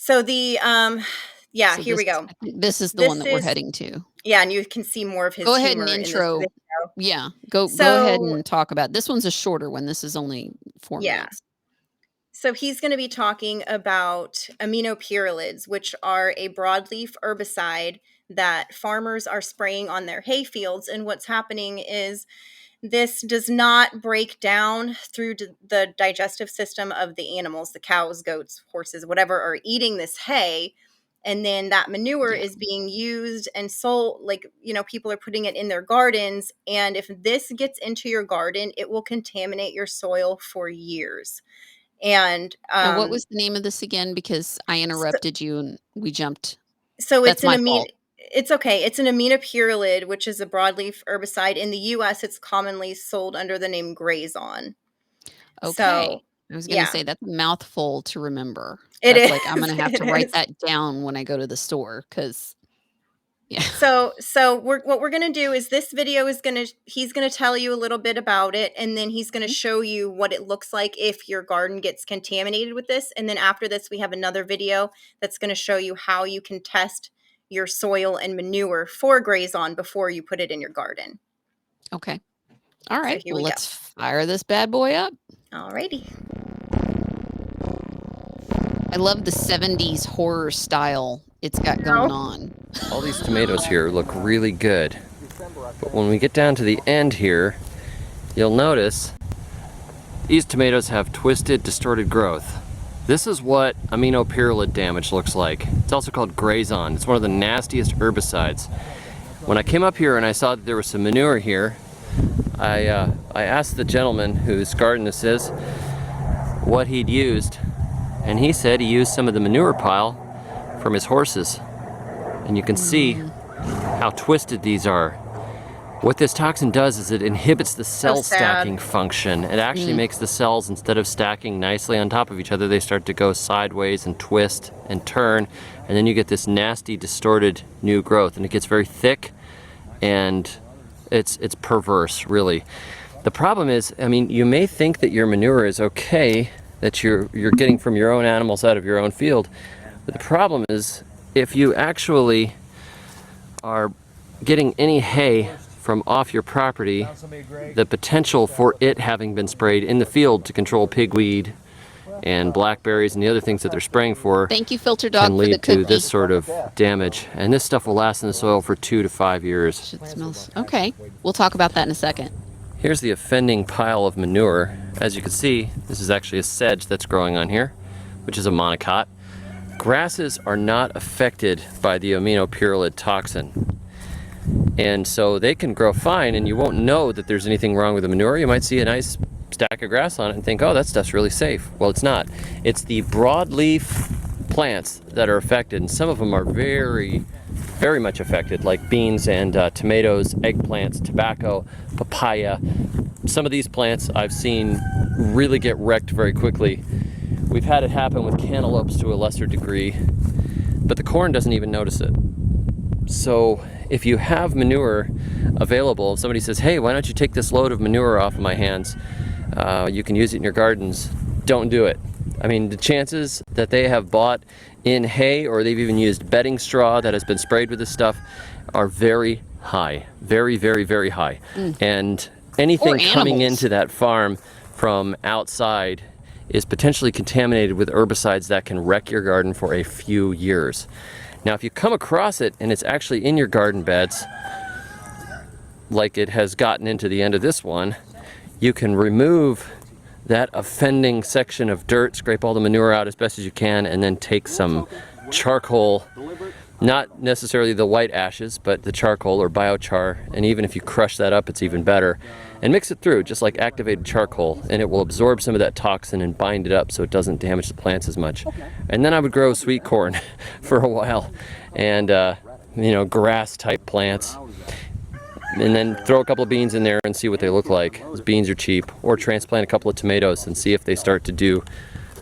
the, yeah, So here we go. This is the one that we're heading to. Yeah, and you can see more of his Go ahead and humor intro. in this video. Yeah, go ahead and talk about. This one's a shorter one. This is only 4 minutes. So he's going to be talking about aminopyralids, which are a broadleaf herbicide that farmers are spraying on their hay fields. And what's happening is this does not break down through the digestive system of the animals, the cows, goats, horses, whatever, are eating this hay. And then that manure is being used and sold, people are putting it in their gardens. And if this gets into your garden, it will contaminate your soil for years. And now, what was the name of this again? Because I interrupted you and we jumped. So That's my fault. It's okay. It's an aminopyralid, which is a broadleaf herbicide. In the U.S., it's commonly sold under the name Grazon. Okay. So, I was going to say that's a mouthful to remember. It is. I'm going to have to write that down when I go to the store, because yeah. So what we're going to do is, this video is he's going to tell you a little bit about it, and then he's going to show you what it looks like if your garden gets contaminated with this. And then after this, we have another video that's going to show you how you can test your soil and manure for Grazon before you put it in your garden. Okay. All right. So let's fire this bad boy up. All righty. I love the 70s horror style it's got going on. All these tomatoes here look really good, but when we get down to the end here, you'll notice these tomatoes have twisted, distorted growth. This is what aminopyralid damage looks like. It's also called Grazon. It's one of the nastiest herbicides. When I came up here and I saw that there was some manure here, I asked the gentleman whose garden this is what he'd used, and he said he used some of the manure pile from his horses. And you can see how twisted these are. What this toxin does is it inhibits the cell stacking function. It actually makes the cells, instead of stacking nicely on top of each other, they start to go sideways and twist and turn, and then you get this nasty, distorted new growth, and it gets very thick, and it's perverse, really. The problem is, I mean, you may think that your manure is okay, that you're getting from your own animals out of your own field, but the problem is, if you actually are getting any hay from off your property, the potential for it having been sprayed in the field to control pigweed and blackberries and the other things that they're spraying for Thank you, Filter Dog, can for the lead to cookie. this sort of damage. And this stuff will last in the soil for 2 to 5 years. Shit smells. Okay, we'll talk about that in a second. Here's the offending pile of manure. As you can see, this is actually a sedge that's growing on here, which is a monocot. Grasses are not affected by the Aminopyralid toxin. And so they can grow fine and you won't know that there's anything wrong with the manure. You might see a nice stack of grass on it and think, oh, that stuff's really safe. Well, it's not. It's the broadleaf plants that are affected, and some of them are very, very much affected, like beans and tomatoes, eggplants, tobacco, papaya. Some of these plants I've seen really get wrecked very quickly. We've had it happen with cantaloupes to a lesser degree, but the corn doesn't even notice it. So if you have manure available, if somebody says, hey, why don't you take this load of manure off of my hands? You can use it in your gardens. Don't do it. I mean, the chances that they have bought in hay, or they've even used bedding straw that has been sprayed with this stuff, are very high. Very, very, very high. And anything coming into that farm from outside is potentially contaminated with herbicides that can wreck your garden for a few years. Now, if you come across it and it's actually in your garden beds, like it has gotten into the end of this one, you can remove that offending section of dirt, scrape all the manure out as best as you can, and then take some charcoal, not necessarily the white ashes, but the charcoal or biochar, and even if you crush that up, it's even better, and mix it through just like activated charcoal, and it will absorb some of that toxin and bind it up so it doesn't damage the plants as much. And then I would grow sweet corn for a while, and you know, grass type plants, and then throw a couple of beans in there and see what they look like. Those beans are cheap. Or transplant a couple of tomatoes and see if they start to do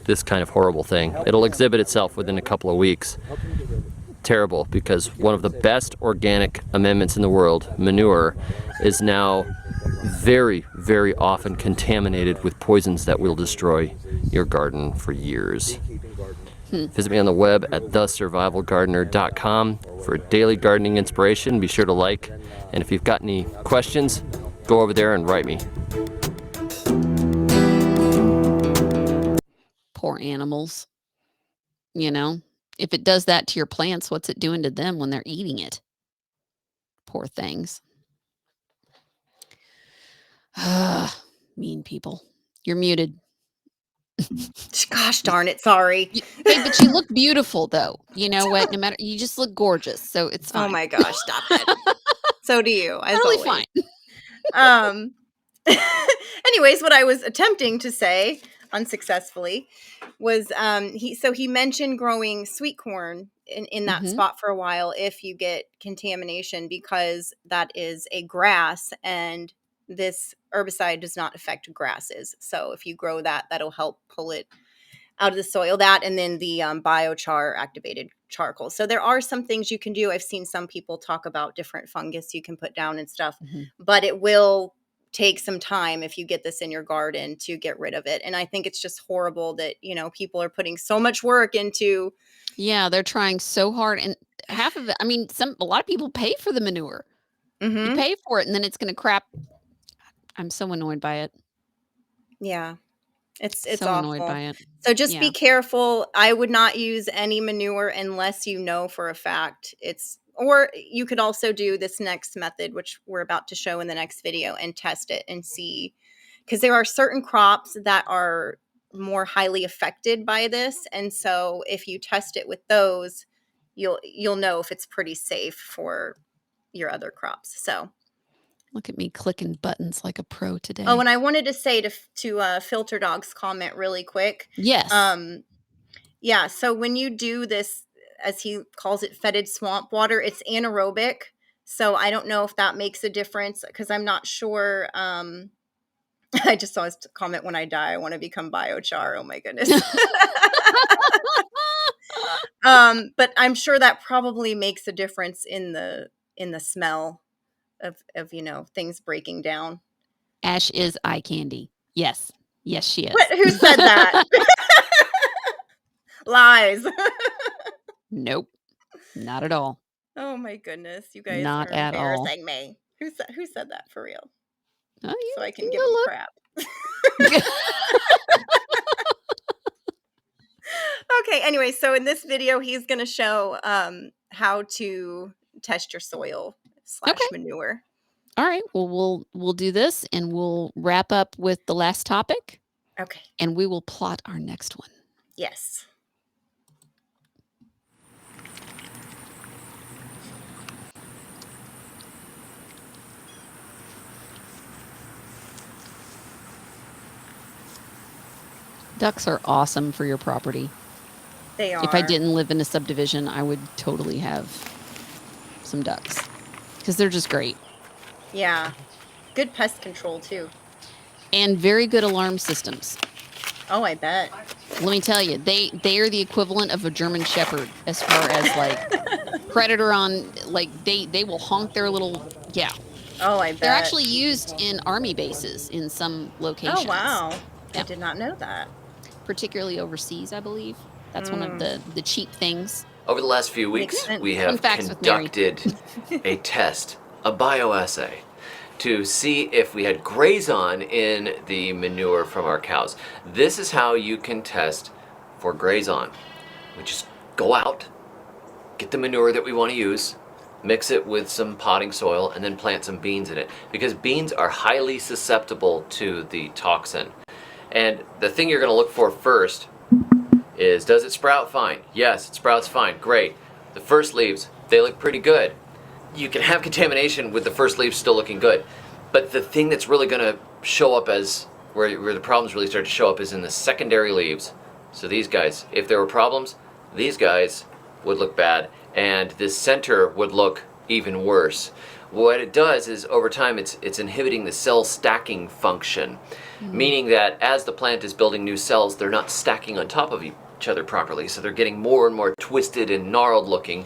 this kind of horrible thing. It'll exhibit itself within a couple of weeks. Terrible, because one of the best organic amendments in the world, manure, is now very, very often contaminated with poisons that will destroy your garden for years. Visit me on the web at thesurvivalgardener.com for daily gardening inspiration. Be sure to like, and if you've got any questions, go over there and write me. Poor animals. You know, if it does that to your plants, what's it doing to them when they're eating it? Poor things. Mean people. You're muted. Gosh darn it, sorry. Hey, but you look beautiful, though. You know what? No matter, you just look gorgeous, so it's fine. Oh my gosh, stop it. So do you, as Totally always. fine. Anyways, what I was attempting to say unsuccessfully was he mentioned growing sweet corn in that spot for a while if you get contamination, because that is a grass and this herbicide does not affect grasses. So if you grow that, that'll help pull it out of the soil. That, and then the biochar, activated charcoal. So there are some things you can do. I've seen some people talk about different fungus you can put down and stuff, but it will take some time if you get this in your garden to get rid of it. And I think it's just horrible that, you know, people are putting so much work into. Yeah, they're trying so hard, and half of it, I mean, a lot of people pay for the manure. You pay for it, and then it's going to crap. I'm so annoyed by it. Yeah. It's so awful. Annoyed by it. So just be careful. I would not use any manure unless you know for a fact it's, or you could also do this next method, which we're about to show in the next video, and test it and see, because there are certain crops that are more highly affected by this. And so if you test it with those, you'll know if it's pretty safe for your other crops. So look at me clicking buttons like a pro today. Oh, and I wanted to say to Filter Dog's comment really quick. Yes. Yeah. So when you do this, as he calls it, fetid swamp water, it's anaerobic. So I don't know if that makes a difference, because I'm not sure. I just saw his comment, when I die, I want to become biochar. Oh my goodness. But I'm sure that probably makes a difference in the smell of you know, things breaking down. Ash is eye candy. Yes. Yes, she is. What? Who said that? Lies. Nope. Not at all. Oh my goodness. You guys Not are at all. embarrassing me. Who said that for real? Oh, So I can give them crap. Okay, anyway, so in this video, he's going to show how to test your soil / manure. All right. Well, we'll do this and we'll wrap up with the last topic Okay. and we will plot our next one. Yes. Ducks are awesome for your property. They are. If I didn't live in a subdivision, I would totally have some ducks because they're just great. Yeah. Good pest control too. And very good alarm systems. Oh, I bet. Let me tell you, they are the equivalent of a German Shepherd as far as like predator on, like they will honk their little, yeah. Oh, I bet. They're actually used in army bases in some locations. Oh, wow. Yeah. I did not know that. Particularly overseas, I believe. That's one of the cheap things. Over the last few weeks, we have conducted a test, a bioassay, to see if we had Grazon in the manure from our cows. This is how you can test for Grazon. We just go out, get the manure that we want to use, mix it with some potting soil, and then plant some beans in it. Because beans are highly susceptible to the toxin. And the thing you're going to look for first is, does it sprout fine? Yes, it sprouts fine. Great. The first leaves, they look pretty good. You can have contamination with the first leaves still looking good. But the thing that's really going to show up as where the problems really start to show up is in the secondary leaves. So these guys, if there were problems, these guys would look bad, and this center would look even worse. What it does is, over time, it's inhibiting the cell stacking function, meaning that as the plant is building new cells, they're not stacking on top of each other properly, so they're getting more and more twisted and gnarled looking.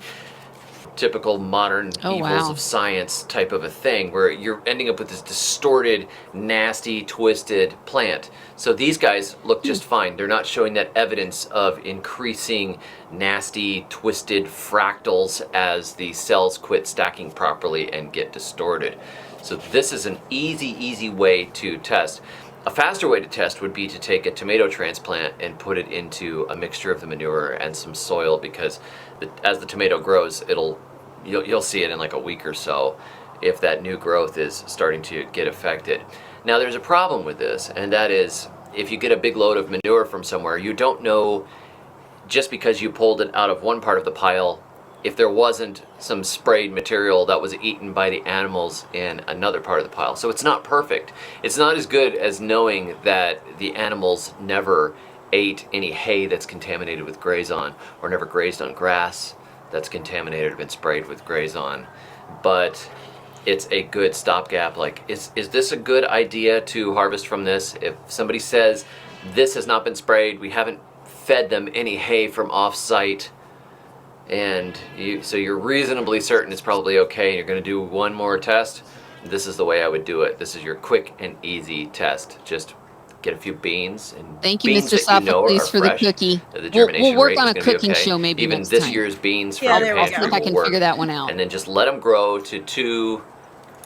Typical modern evils of science type of a thing, where you're ending up with this distorted, nasty, twisted plant. So these guys look just fine. They're not showing that evidence of increasing nasty, twisted fractals as the cells quit stacking properly and get distorted. So this is an easy way to test. A faster way to test would be to take a tomato transplant and put it into a mixture of the manure and some soil, because as the tomato grows, you'll see it in like a week or so if that new growth is starting to get affected. Now there's a problem with this, and that is, if you get a big load of manure from somewhere, you don't know, just because you pulled it out of one part of the pile, if there wasn't some sprayed material that was eaten by the animals in another part of the pile. So it's not perfect. It's not as good as knowing that the animals never ate any hay that's contaminated with Grazon, or never grazed on grass that's contaminated or been sprayed with Grazon. But it's a good stopgap. Like, is this a good idea to harvest from this? If somebody says this has not been sprayed, we haven't fed them any hay from off-site, and so you're reasonably certain it's probably okay, and you're going to do one more test, this is the way I would do it. This is your quick and easy test. Just get a few beans, and thank you, beans Mr. Sophocles, for fresh. The cookie. The germination we'll work rate on a is gonna cooking be okay. show maybe Even next this time. year's beans from Yeah, the there we pantry go. If I will can work. figure that one out. And then just let them grow to 2,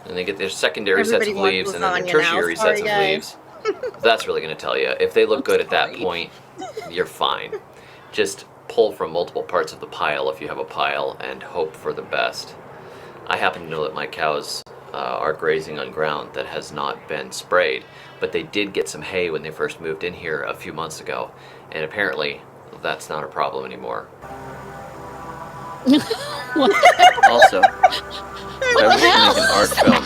and they get their secondary Everybody sets of wants leaves, and then their lasagna now. tertiary Sorry, sets of guys. leaves. That's really going to tell you. If they look good at that point, you're fine. Just pull from multiple parts of the pile if you have a pile, and hope for the best. I happen to know that my cows are grazing on ground that has not been sprayed, but they did get some hay when they first moved in here a few months ago, and apparently that's not a problem anymore. Also, I wish to make an art film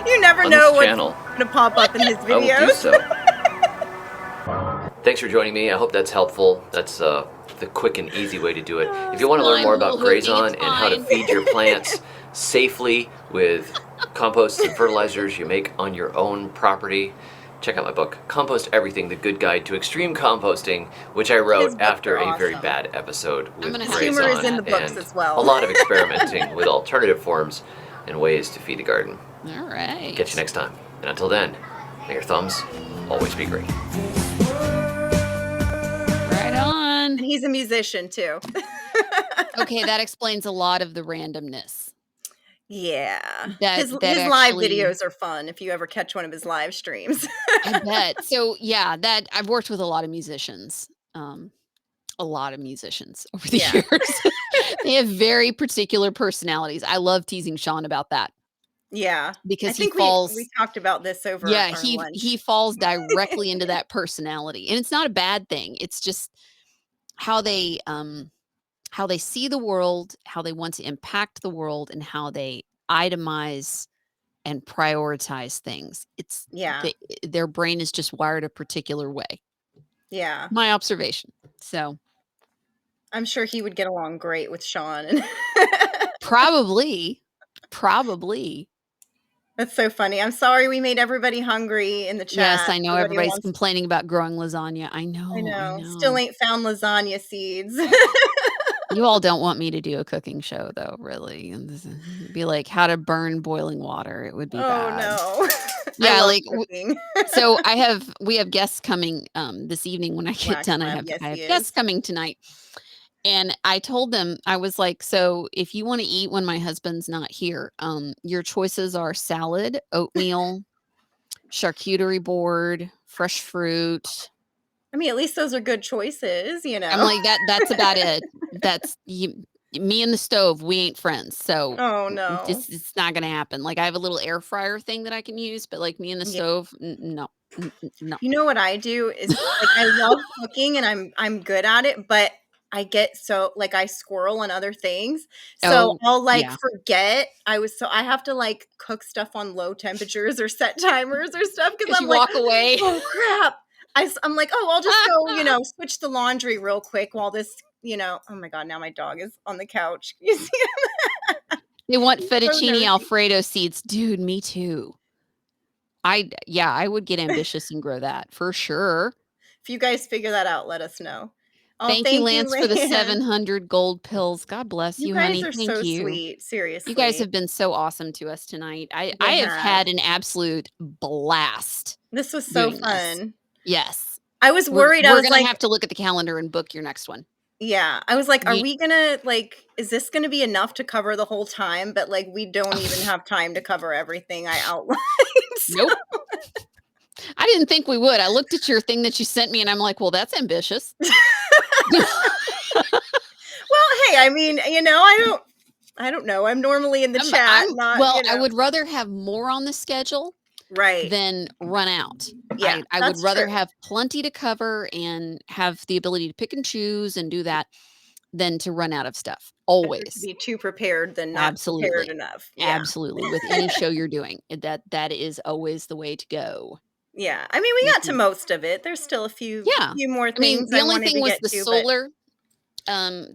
You never on know this what's channel. going to pop up in his I will do videos. so. Thanks for joining me. I hope that's helpful. That's the quick and easy way to do it. If you want to learn more about Grazon and how to feed your plants safely with compost and fertilizers you make on your own property, check out my book, Compost Everything, The Good Guide to Extreme Composting, which I His wrote books after are a very awesome. bad episode with gonna have Humor is Grazon, in the books and as well. a lot of experimenting with alternative forms and ways to feed the garden. All right. Catch you next time. And until then, may your thumbs always be green. Right on. And he's a musician too. Okay, that explains a lot of the randomness. Yeah. That His live actually- videos are fun if you ever catch one of his live streams. I bet. So yeah, that I've worked with a lot of musicians. a lot of musicians over the Yeah. years. They have very particular personalities. I love teasing Sean about that Yeah. I because he think we falls talked about this over yeah, our he lunch. falls directly into that personality, and it's not a bad thing. It's just how they see the world, how they want to impact the world, and how they itemize and prioritize things. It's Yeah. their brain is just wired a particular way. Yeah. My observation. So, I'm sure he would get along great with Sean. And probably, probably. that's so funny. I'm sorry we made everybody hungry in the Yes, chat. I know Everybody everybody's wants complaining about growing lasagna. I I know. Still know. ain't found lasagna seeds. You all don't want me to do a cooking show though, really. And it'd be like how to burn boiling water. It would be Oh, bad. no. I Yeah, love like cooking. so we have guests coming this evening when I get Wax done. Lab, yes, I he have guests is. coming tonight. And I told them, I was like, so if you want to eat when my husband's not here, your choices are salad, oatmeal, charcuterie board, fresh fruit. I mean, at least those are good choices, you I'm know? like, that's about it. That's you, me and the stove, we ain't friends. So Oh, no. it's not gonna happen. Like I have a little air fryer thing that I can use, but like me and the Yeah. stove, no, no. You know what I do is, like, I love cooking and I'm good at it, but I get so like, I squirrel on other things, so Oh, I'll, like, yeah. forget I have to, like, cook stuff on low temperatures or set timers or stuff because 'Cause I'm you like, walk away. "Oh, crap." I'm like, "Oh, I'll just go, switch the laundry real quick while this" oh my god, now my dog is on the couch. You see They want him? So fettuccine nosy. Alfredo seeds. Dude, me too. I would get ambitious and grow that for sure. If you guys figure that out, let us know. Oh, Thank you, thank you, Lance, for the Lan. 700 gold pills. God bless You you, guys honey. are Thank so you. sweet, You guys seriously. have been so awesome to us tonight. I They have have. had an absolute blast This was so doing this. fun. Yes. I was worried, I We're was gonna like have to look at the calendar and book your next one. yeah, I was like, "Are You we gonna is this gonna be enough to cover the whole time?" But, like, we don't even have time to cover everything I outlined, so Nope. I didn't think we would. I looked at your thing that you sent me and I'm like, "Well, that's ambitious." well, hey, I mean, I don't know, I'm normally in the chat, not, I would rather have more on the schedule Right. than run out. Yeah, I would that's rather true. have plenty to cover and have the ability to pick and choose and do that than to run out of stuff. Better to Always. be too prepared than not prepared Absolutely. enough. Yeah. Absolutely. With any show you're doing, that is always the way to go. Yeah. I mean, we got to Mhm. most of it. There's still a Yeah. few more I mean, things the I only wanted thing to was get the to, but solar.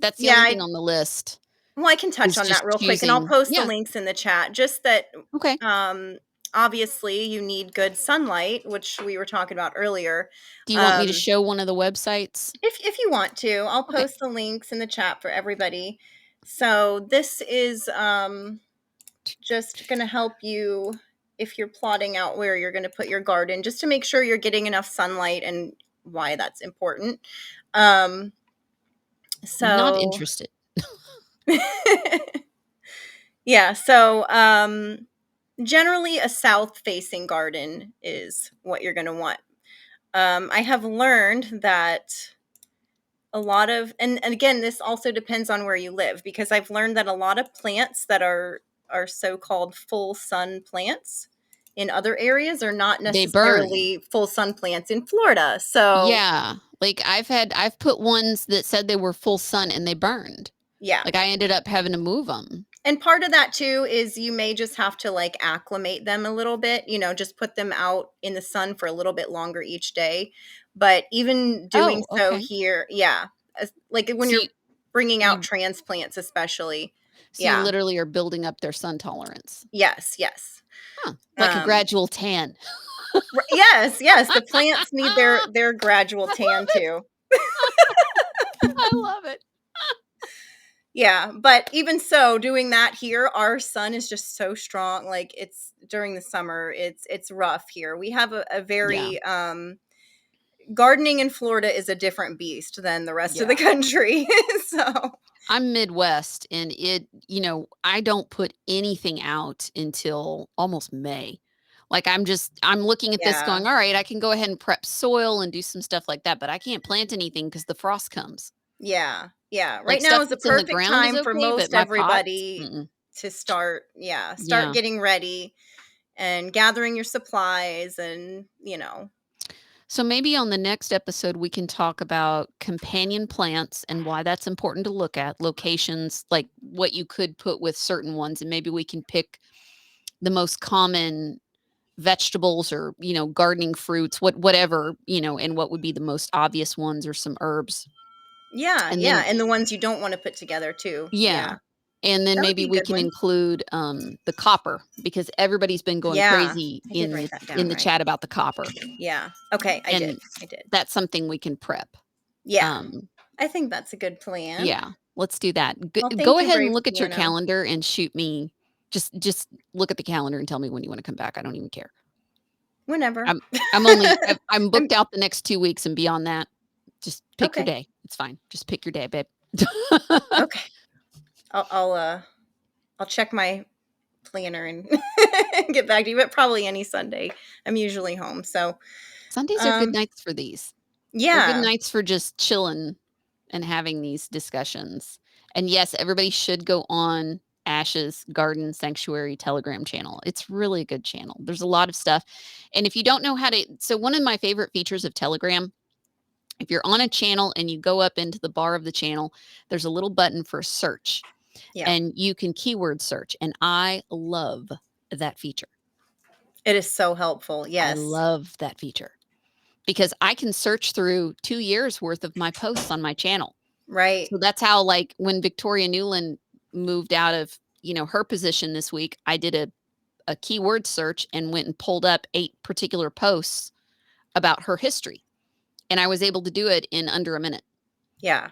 That's the yeah, only thing on the list well, I can touch is on that just real quick and I'll choosing. post the Yeah. links in the chat. Just that Okay. um obviously you need good sunlight, which we were talking about earlier. Do you want me to Um show one of the websites? if you want to, I'll Okay. post the links in the chat for everybody. So this is just going to help you if you're plotting out where you're going to put your garden, just to make sure you're getting enough sunlight and why that's important. Um, Not so, interested. yeah, so generally a south facing garden is what you're going to want. I have learned that a lot of and again this also depends on where you live because I've learned that a lot of plants that are so-called full sun plants in other areas are not They burn. necessarily full sun plants in Florida. So, Yeah. Like I've put ones that said they were full sun and they burned. yeah. Like I ended up having to move them. And part of that too is you may just have to like acclimate them a little bit, just put them out in the sun for a little bit longer each day. But even doing Oh, so okay. here, yeah, like when So you're bringing out you transplants, especially, you yeah, literally are building up their sun tolerance. yes, yes. Huh. Like a Um, gradual tan. yes, yes, the plants need I their gradual love tan it. too. I love it. Yeah, but even so, doing that here, our sun is just so strong. Like it's during the summer, it's rough here. We have a Yeah. very gardening in Florida is a different beast than the rest of the Yeah. country. So, I'm Midwest and I don't put anything out until almost May. Like I'm looking at this yeah. going, all right, I can go ahead and prep soil and do some stuff like that, but I can't plant anything because the frost comes. Yeah. Yeah. Like Right now stuff is the that's in the perfect ground is time for okay, but most my pots, everybody mm-mm. to start, start Yeah. getting ready and gathering your supplies and, So maybe on the next episode, we can talk about companion plants and why that's important to look at, locations, like what you could put with certain ones. And maybe we can pick the most common vegetables or, gardening fruits, whatever, and what would be the most obvious ones or some herbs. yeah, And yeah. then, And the ones you don't want to put together too. yeah. Yeah. And then That would maybe be a we good can one. include the copper because everybody's been going Yeah. crazy I did in write the that in down the right. chat about the copper. Yeah. Okay. I did. And I did. that's something we can prep. Yeah. Um, I think that's a good plan. yeah, let's do that. Well, Go thank you, ahead and Brave look at your Piano. calendar and shoot me. Just look at the calendar and tell me when you want to come back. I don't even care. Whenever. I'm I'm booked out the next 2 weeks, and beyond that, just pick your okay. day. It's fine. Just pick your day, babe. Okay. I'll check my planner and get back to you, but probably any Sunday. I'm usually home. So, Sundays are good um, nights for these. They're good yeah. nights for just chilling and having these discussions. And yes, everybody should go on Ash's Garden Sanctuary Telegram channel. It's really a good channel. There's a lot of stuff. And if you don't know how to, so one of my favorite features of Telegram, if you're on a channel and you go up into the bar of the channel, there's a little button for search Yeah. and you can keyword search. And I love that feature. It is so helpful. I Yes. love that feature because I can search through 2 years worth of my posts on my channel. Right. So that's how, like, when Victoria Newland moved out of, her position this week, I did a keyword search and went and pulled up 8 particular posts about her history. And I was able to do it in under a minute. Yeah.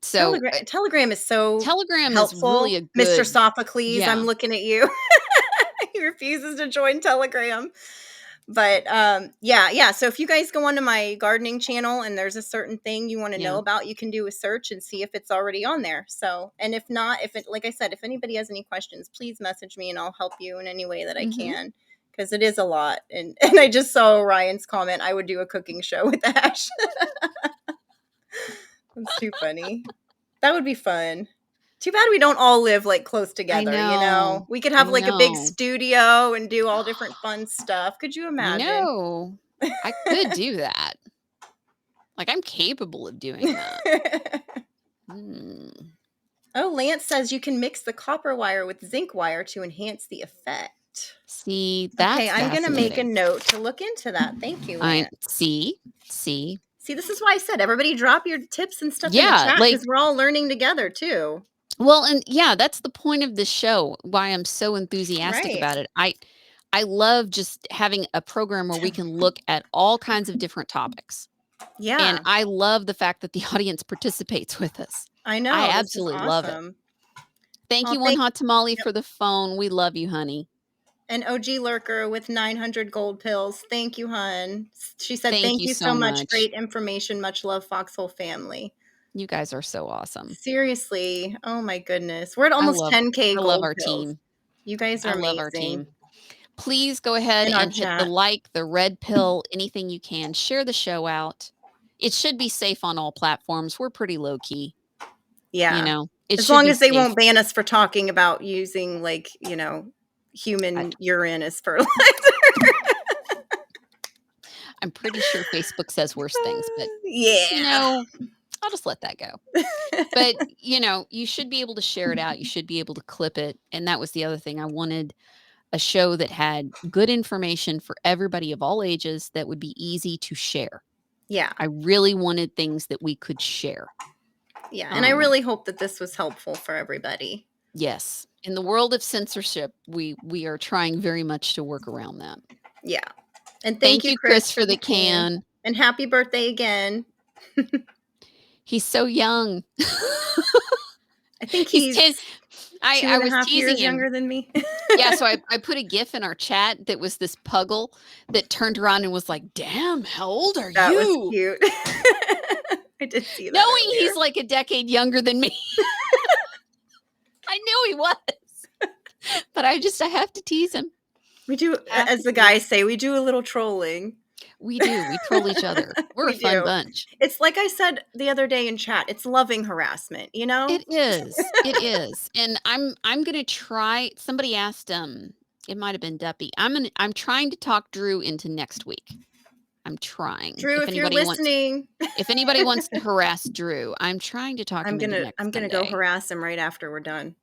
So Telegram is so Telegram is really helpful. a Mr. good, Sophocles, yeah. I'm looking at you. He refuses to join Telegram. But yeah. So if you guys go onto my gardening channel and there's a certain thing you want to know Yeah. about, you can do a search and see if it's already on there. So, and if not, like I said, if anybody has any questions, please message me and I'll help you in any way that I can. Because it is a lot. And I just saw Ryan's comment, I would do a cooking show with Ash. That's too funny. That would be fun. Too bad we don't all live like close together, know. We could I have like a big know. studio and do all different fun stuff. Could you imagine? I could do that. Like, I'm capable of doing that. Oh, Lance says you can mix the copper wire with zinc wire to enhance the effect. See, that's Okay, I'm going to make a fascinating. note to look into that. Thank you, Lance. See, See, this is why I said everybody drop your tips and stuff in the yeah, chat like, because we're all learning together too. well, and yeah, that's the point of this show. Why I'm so enthusiastic Right. about it. I love just having a program where we can look at all kinds of different topics. Yeah. And I love the fact that the audience participates with us. I know. I This is absolutely love it. awesome. Thank Oh, you, One Hot Tamale, for the phone. We love you, honey. An OG lurker with 900 gold pills. Thank you, hun. She said, Thank thank you you so so much. much. Great information. Much love, Foxhole family. You guys are so awesome. Seriously. Oh my goodness. We're at almost 10K I gold love our pills. team. You guys are I love amazing. our team. Please go ahead In our and hit the chat. like, the red pill, anything you can. Share the show out. It should be safe on all platforms. We're pretty low key. Yeah. It as should long be as they safe. won't ban us for talking about using like, human urine as fertilizer. I'm pretty sure Facebook says worse things, but yeah. I'll just let that go. But, you should be able to share it out. You should be able to clip it. And that was the other thing. I wanted a show that had good information for everybody of all ages that would be easy to share. Yeah. I really wanted things that we could share. Yeah. And I really hope that this was helpful for everybody. Yes. In the world of censorship, we are trying very much to work around that. Yeah. And thank you, Chris, for the can. And happy birthday again. He's so young. I think he's 10. I was teasing him. Younger than me. Yeah, so I put a GIF in our chat that was this puggle that turned around and was like, "Damn, how old are you?" That was cute. I did see that. Knowing he's like a decade younger than me. I knew he was. But I have to tease him. We do, as the guys say, we do a little trolling. We do. We troll each other. We're We a fun do. bunch. It's like I said the other day in chat, it's loving harassment, you know? It is. It is. And I'm gonna try. Somebody asked, it might have been Duppy. I'm trying to talk Drew into next week. I'm trying. Drew, if you're listening, if anybody wants to harass Drew, I'm trying to talk him into next I'm gonna Sunday. go harass him right after we're done.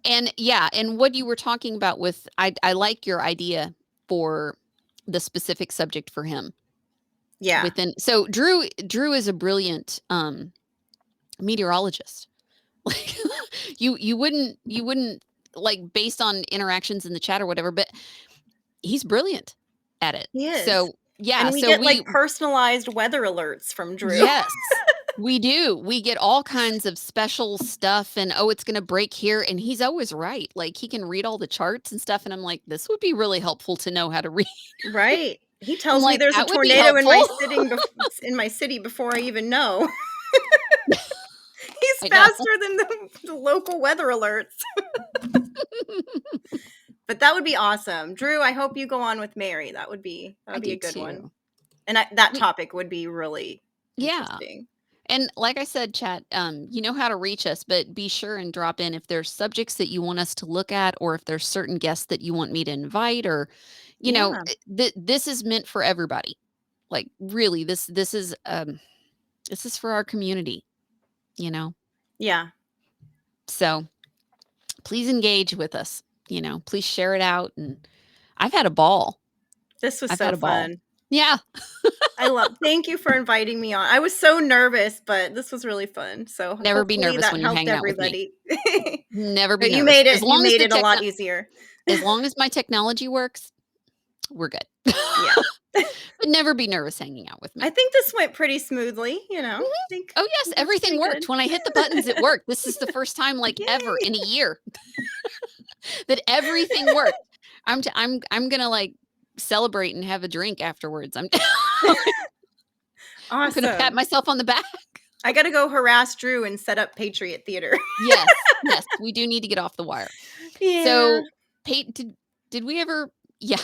And yeah, and what you were talking about with, I like your idea for the specific subject for him. Yeah. So Drew is a brilliant meteorologist. Like you wouldn't like, based on interactions in the chat or whatever, but he's brilliant at it. He is. So yeah, and we so get like personalized weather alerts from Drew. Yes. We do. We get all kinds of special stuff, and it's going to break here, and he's always right. Like, he can read all the charts and stuff, and I'm like, this would be really helpful to know how to read. Right. He tells me like, there's a that would be tornado helpful. in my city before I even know. He's I know. faster than the local weather alerts. But that would be awesome. Drew, I hope you go on with Mary. That would be a good one. And that topic would be really interesting. And like I said, chat, you know how to reach us, but be sure and drop in if there's subjects that you want us to look at, or if there's certain guests that you want me to invite, or, you know, this is meant for everybody. Like, really, this is for our community, you know? Yeah. So please engage with us, you know, please share it out. And I've had a ball. This was so fun. Yeah. Thank you for inviting me on. I was so nervous, but this was really fun. So never be nervous when you're hanging out with me. Never be nervous. You made it. You made it a lot easier. As long as my technology works, we're good. Yeah. But never be nervous hanging out with me. I think this went pretty smoothly, you know. Oh yes, everything worked. When I hit the buttons, it worked. This is the first time ever in a year that everything worked. I'm gonna like celebrate and have a drink afterwards. I'm awesome. Gonna pat myself on the back. I gotta go harass Drew and set up Patriot Theater. Yes, we do need to get off the wire. Yeah. So, did we ever? Yeah,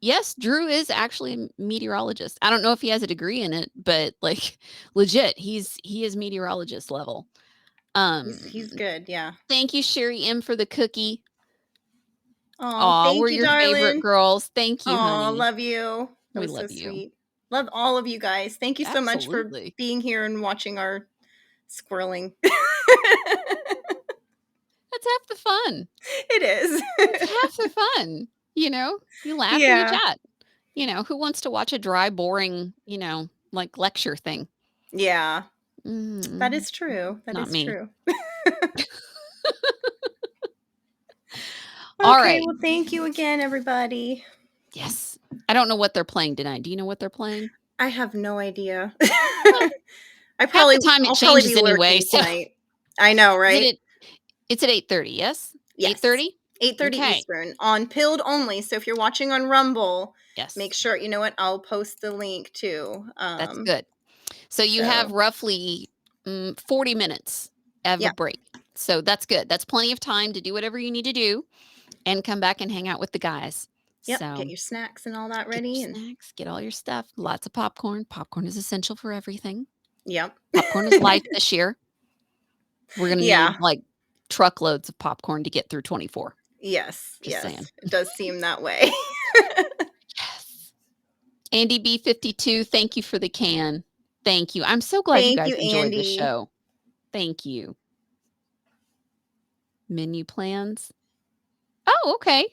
yes, Drew is actually a meteorologist. I don't know if he has a degree in it, but like, legit, he is meteorologist level. He's good. Yeah. Thank you, Sherry M, for the cookie. Oh, we're your favorite girls. Thank you, honey. Love you. We love you. Sweet. Love all of you guys. Thank you so much for being here and watching our squirreling. That's half the fun. It is. It's half the fun. You know, you laugh and you chat. You know, who wants to watch a dry, boring, you know, like lecture thing? Yeah. That is true. That is true. All right. Well, thank you again, everybody. Yes. I don't know what they're playing tonight. Do you know what they're playing? I have no idea. Half the time it changes anyway. So I know, right? It's at 8:30, yes? Yes. 8:30? 8:30 Eastern on Pilled only. So if you're watching on Rumble, yes, make sure, you know what, I'll post the link too. That's good. So you have roughly 40 minutes of a break. So that's good. That's plenty of time to do whatever you need to do and come back and hang out with the guys. Yep. So get your snacks and all that ready. Get all your stuff. Lots of popcorn. Popcorn is essential for everything. Yep. Popcorn is life this year. We're going to need like truckloads of popcorn to get through 24. Yes. Just saying. It does seem that way. Yes. Andy B52, thank you for the can. Thank you. I'm so glad you guys enjoyed the show. Thank you. Menu plans. Oh, okay.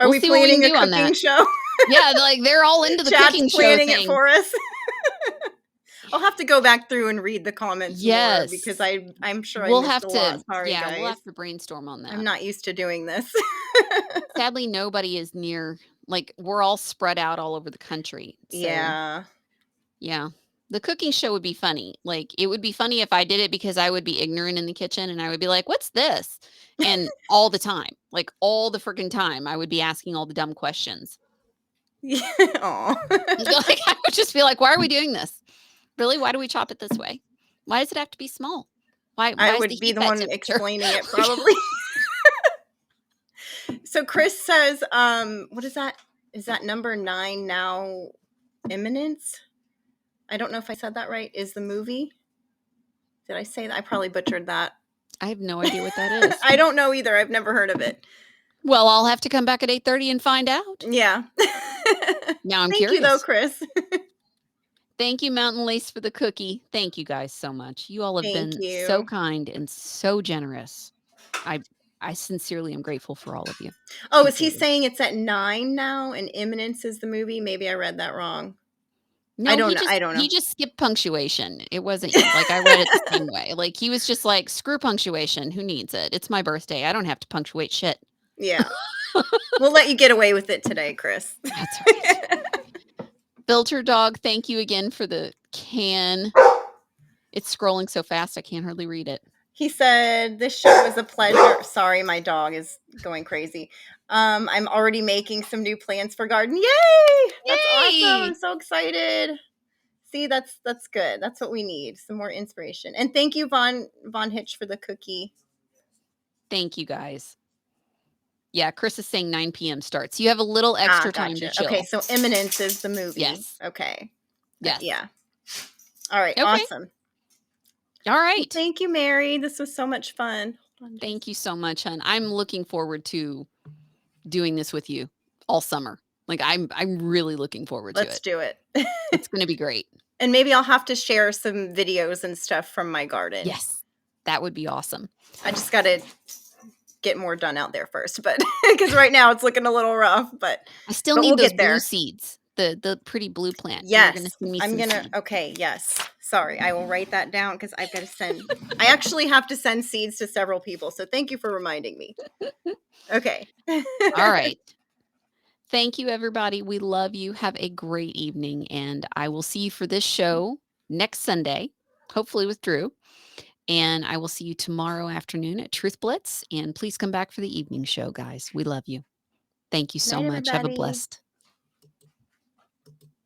Are we planning a cooking show? Yeah, like they're all into the cooking show planning it for us. I'll have to go back through and read the comments more because I'm sure we'll I missed a lot. Sorry, guys. We'll have to brainstorm on that. I'm not used to doing this. Sadly, nobody is near. Like, we're all spread out all over the country. So, yeah. The cooking show would be funny. Like, it would be funny if I did it because I would be ignorant in the kitchen and I would be like, what's this? And all the time, like all the freaking time, I would be asking all the dumb questions. Yeah. Like, I would just be like, why are we doing this? Really? Why do we chop it this way? Why does it have to be small? Why I would be the one explaining it probably. So Chris says, what is that? Is that number 9 now? Imminence? I don't know if I said that right. Is the movie? Did I say that? I probably butchered that. I have no idea what that is. I don't know either. I've never heard of it. Well, I'll have to come back at 8:30 and find out. Yeah. Now I'm Thank curious. you though, Chris. Thank you, Mountain Lace, for the cookie. Thank you guys so much. You all have been so kind and so generous. I sincerely am grateful for all of you. Oh, is he saying it's at 9 now and Imminence is the movie? Maybe I read that wrong. No, I don't know. He just skipped punctuation. It wasn't like I read it the same way. Like he was just like, screw punctuation. Who needs it? It's my birthday. I don't have to punctuate shit. Yeah. We'll let you get away with it today, Chris. That's right. Filter Dog, thank you again for the can. It's scrolling so fast I can't hardly read it. He said, this show was a pleasure. Sorry, my dog is going crazy. I'm already making some new plans for garden. Yay! That's awesome. I'm so excited. See, that's good. That's what we need. Some more inspiration. And thank you, Von Hitch, for the cookie. Thank you, guys. Yeah, Chris is saying 9 p.m. starts. You have a little extra time to chill. Okay, so Imminence is the movie. Yes. Okay. Yes. Yeah. All right. Okay. Awesome. All right. Well, thank you, Mary. This was so much fun. Thank you so much, hon. I'm looking forward to doing this with you all summer. Like I'm really looking forward to it. Let's do it. It's going to be great. And maybe I'll have to share some videos and stuff from my garden. Yes. That would be awesome. I just got to get more done out there first, but because right now it's looking a little rough, but I still need those blue seeds, the pretty blue plant. Yes. Okay. Yes. Sorry. I will write that down because I've got to send, I actually have to send seeds to several people. So thank you for reminding me. Okay. All right. Thank you, everybody. We love you. Have a great evening. And I will see you for this show next Sunday, hopefully with Drew. And I will see you tomorrow afternoon at Truth Blitz. And please come back for the evening show, guys. We love you. Thank you so much. Have a blessed